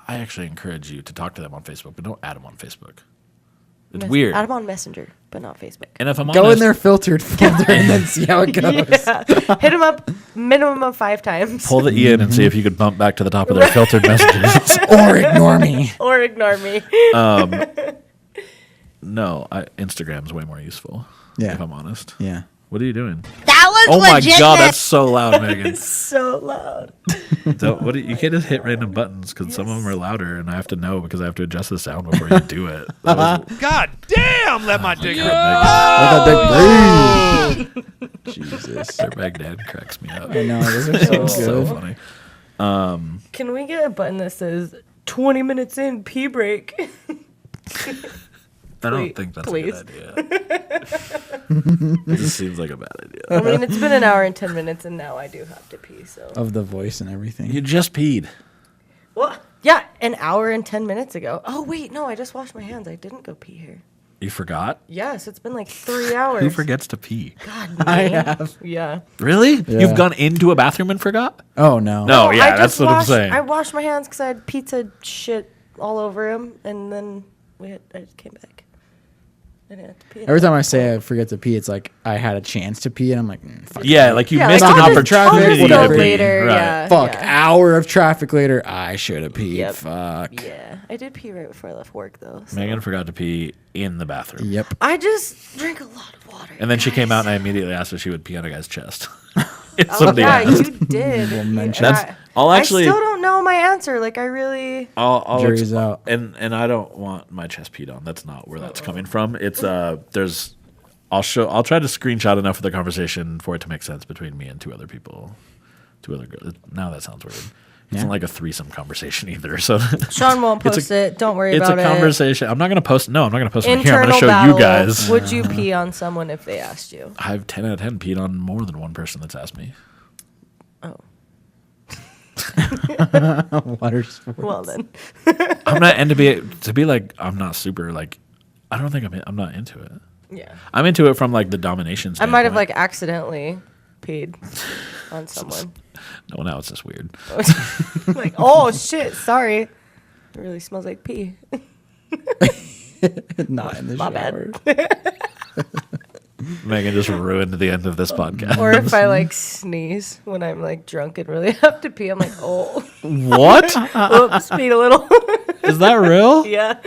I actually encourage you to talk to them on Facebook, but don't add them on Facebook. It's weird. Add them on Messenger, but not Facebook. And if I'm Go honest, in their filtered folder and then see how it goes. Yeah. Hit them up minimum of 5 times. pull the E in and see if you could bump back to the top of their filtered messages. Or ignore me. Or ignore me. No, Instagram's way more useful. Yeah. If I'm honest. Yeah. What are you doing? That was Oh my legitimate. god, that's so loud, Megan. So loud. You can't just hit random buttons because some of them are louder, and I have to know because I have to adjust the sound before you do it. That was- God damn, let my dick rip. Let that dick breathe. Jesus. Dirtbag Dad cracks me up. I know. Those are so It's so good. funny. Can we get a button that says 20 minutes in, pee break? I don't think that's please. a good idea. It just seems like a bad idea. I mean, it's been an hour and 10 minutes, and now I do have to pee, so. Of the voice and everything. You just peed. Well, yeah, an hour and 10 minutes ago. Oh, wait, no, I just washed my hands. I didn't go pee here. You forgot? Yes, it's been like 3 hours. Who forgets to pee? God, I me. have. Yeah. Really? Yeah. You've gone into a bathroom and forgot? Oh, no. No, I yeah, just that's what I'm saying. I washed my hands because I had pizza shit all over him, and then I just came back. I didn't have to pee. Every time I say I forget to pee, it's like I had a chance to pee, and I'm like, fuck. Yeah, like you Yeah, missed like, an I'll just opportunity go to pee. later, Right. yeah. Fuck. Hour of traffic later, I should have peed. Yep. Fuck. Yeah, I did pee right before I left work, though. So. Megan forgot to pee in the bathroom. Yep. I just drink a lot of water. And then she came out and I guys. immediately asked if she would pee on a guy's chest. If Oh, somebody yeah, asked. you did. mention. That's- I'll actually- I still don't know my answer. Like, I really. I'll Jury's out. And I don't want my chest peed on. That's not where that's coming from. It's there's I'll try to screenshot enough of the conversation for it to make sense between me and 2 other people. 2 other girls. Now that sounds weird. It's Yeah. not like a threesome conversation either. So Sean won't It's a- post it. Don't worry it's about a it. conversation. I'm not gonna post. No, I'm not gonna post it here. I'm Internal gonna show battle. you guys. Would you pee on someone if they asked you? I've 10 out of 10 peed on more than one person that's asked me. Oh, Water sport. well then. I'm not, and to be like, I'm not super like, I don't think I'm not into it. Yeah. I'm into it from like the domination I standpoint. might have like accidentally peed on someone. No, now it's just weird. Like, oh shit, sorry. It really smells like pee. Not in the My shower. bad. Megan just ruined the end of this podcast. Or if I like sneeze when I'm like drunk and really have to pee, I'm like, oh, What? oops, peed a little. Is that real? Yeah.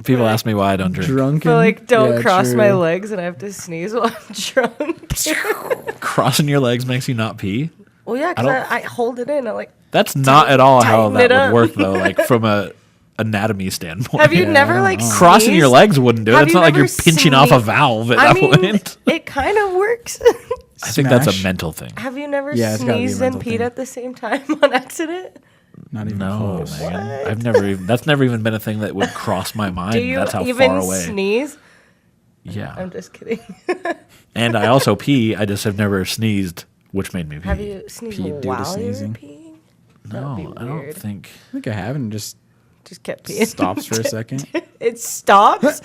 People ask me why I don't drink. Drunken. But like, don't Yeah, cross true. my legs and I have to sneeze while I'm drunk. Crossing your legs makes you not pee? Well, yeah, I because don't- I hold it in. I like. That's not at all how tighten that it would up. work, though. Like from a anatomy standpoint. Have you Yeah, never I don't like know. Crossing your sneezed? legs wouldn't do it. Have It's you not like you're never pinching off a sneezed? valve at I that mean, point. it kind of works. I think that's a Smash. mental thing. Have you never Yeah, it's gotta be a sneezed and mental peed thing. at the same time on accident? Not even No, close. Megan. I've never even. That's never even been a thing that would cross my mind. Do you That's how even far away. sneeze? Yeah. I'm just kidding. And I also pee. I just have never sneezed, which made me pee. Have you sneezed Peed due to while you were sneezing? peeing? That'd be No, I don't weird. think. I think I have, and just Just kept peeing. stops for a second. It stops.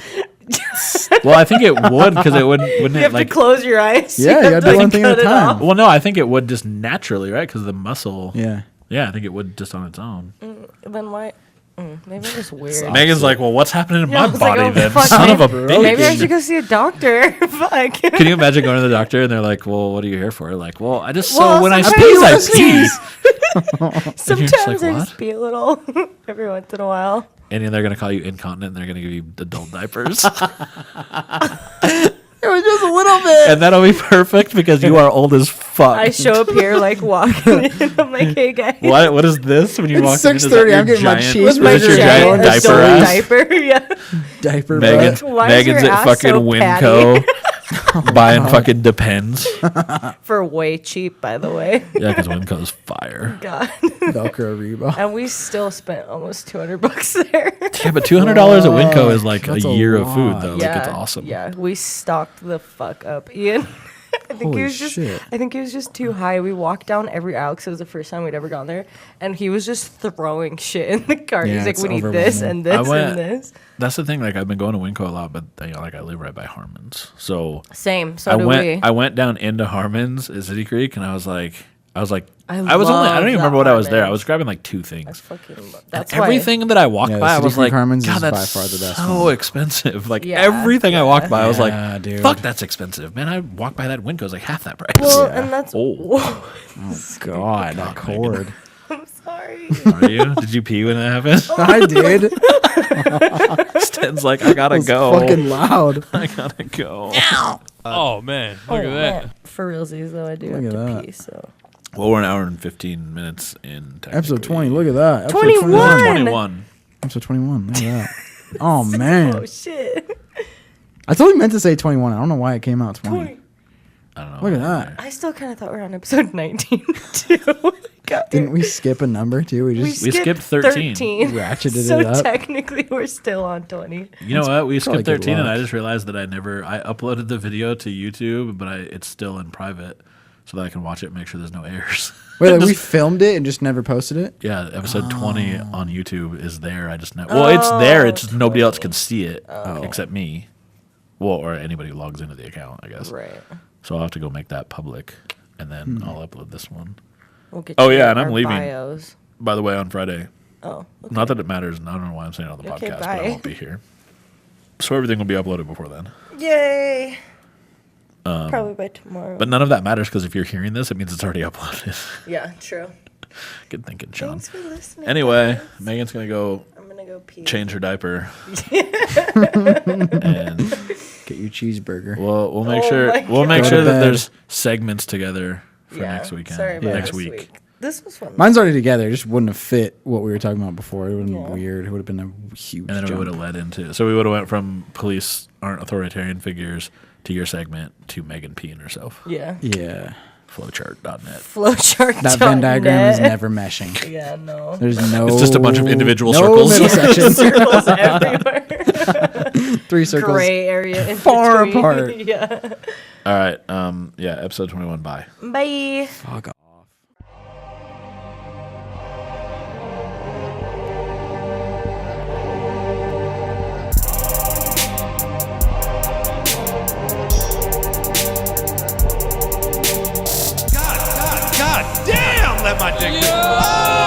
Well, I think it would because it wouldn't You it have like. to close your eyes. Yeah, you have gotta do to one thing at a cut it time. off. Well, no, I think it would just naturally, right? Because the muscle. Yeah. Yeah, I think it would just on its own. Then why? Maybe I'm just weird. Megan's like, well, what's happening in Yeah, I my was like, body oh, then? fuck, Son of a maybe- bitch. Maybe I should go see a doctor. Fuck. Can you imagine going to the doctor and they're like, well, what are you here for? Like, well, I just Well, so when I sometimes sneeze, you I wanna pee. Sometimes like, I what? just pee a little every once in a while. And then they're going to call you incontinent and they're going to give you adult diapers. It was just a little bit. And that'll be perfect because you are old as fuck. I show up here like walking in. I'm like, hey guys. What is this when you walk It's in? 6:30. I'm getting my giant, cheese With my is this your giant giant diaper adult ass? diaper, yeah. Diaper Megan, butt. Why is Megan's your at ass fucking so Winco buying fucking Depends. For way cheap, by the way. Yeah, because Winco's fire. God. Velcro Reebok. And we still spent almost $200 there. Yeah, but $200 at Winco is like That's a a year of lot. food, though. Like, it's awesome. Yeah, we stocked the fuck up, Ian. I think Holy he was just. shit. I think he was just too high. We walked down every aisle because it was the first time we'd ever gone there, and he was just throwing shit in the cart. Yeah, He's like, it's "We need this overwhelming. and this went- and this." That's the thing. Like, I've been going to Winco a lot, but like I live right by Harmon's, so Same. So I do went. we. I went down into Harmon's at City Creek, and I was like, I was I only. I don't love even the remember what I was there. I Harmon's. was grabbing like two I things. fucking. And That's why. everything that I walked Yeah, by, I City was Creek like, Harmon's God, is by that's far the best so one. expensive. Like Yeah, everything I walked by, I was Yeah, like, dude. fuck, that's expensive, man. I walked by that Winco, it was like half that price. Well, Yeah. and that's. Oh. Oh, God, that cord. I'm sorry. Are you? Did you pee when that happened? I did. Sten's like, I gotta It was go. fucking loud. I gotta go. Oh man, look at that. Man. For realsies, though, I do Look have at to that. pee. So Well, we're an hour and 15 minutes in. Episode technically. 20. Look at that. Episode 21. 21. Episode 21. Look at that. Oh, man. oh shit. I totally meant to say 21. I don't know why it came out 20. I don't know. Look at that. I still kind of thought we were on episode 19 too. God, Didn't we skip a number, too? We skipped 13. ratcheted so it up. technically we're still on 20. You know what? We probably skipped good 13, and I watch. just realized that I uploaded the video to YouTube, but it's still in private, so that I can watch it and make sure there's no errors. Wait, like we filmed it and just never posted it? Yeah, episode 20 on YouTube is there. I just well, it's there. It's just nobody else can see it except me. Well, or anybody who logs into the account, I guess. Right. So I'll have to go make that public, and then I'll upload this one. We'll get Oh, you yeah, and I'm our leaving. Bios. By the way, on Friday. Oh. Okay. Not that it matters, and I don't know why I'm saying it on the Okay, podcast, but bye. I won't be here. So everything will be uploaded before then. Yay. Probably by tomorrow. But none of that matters because if you're hearing this, it means it's already uploaded. yeah, true. Good thinking, Shawn. Thanks for listening. Anyway, guys. Megan's going to go I'm gonna go pee. change her diaper. And Get your cheeseburger. we'll make Oh sure my we'll make God. sure Go to that bed. there's segments together for Yeah, next weekend. Sorry about next this week. This was fun. Mine's already together. It just wouldn't have fit what we were talking about before. It would have been Yeah. weird. It would have been a huge And then we jump. would have led into so we would have went from police aren't authoritarian figures to your segment to Megan peeing herself. Yeah. Yeah. Flowchart.net. Flowchart. That Venn diagram is never meshing. Yeah, no. There's no. It's just a bunch of individual no circles. middle sections. Circles everywhere. 3 circles. Gray area in Far between. apart. Yeah. All right. Yeah, episode 21. Bye. Bye. Fuck off. God damn, let my dick go.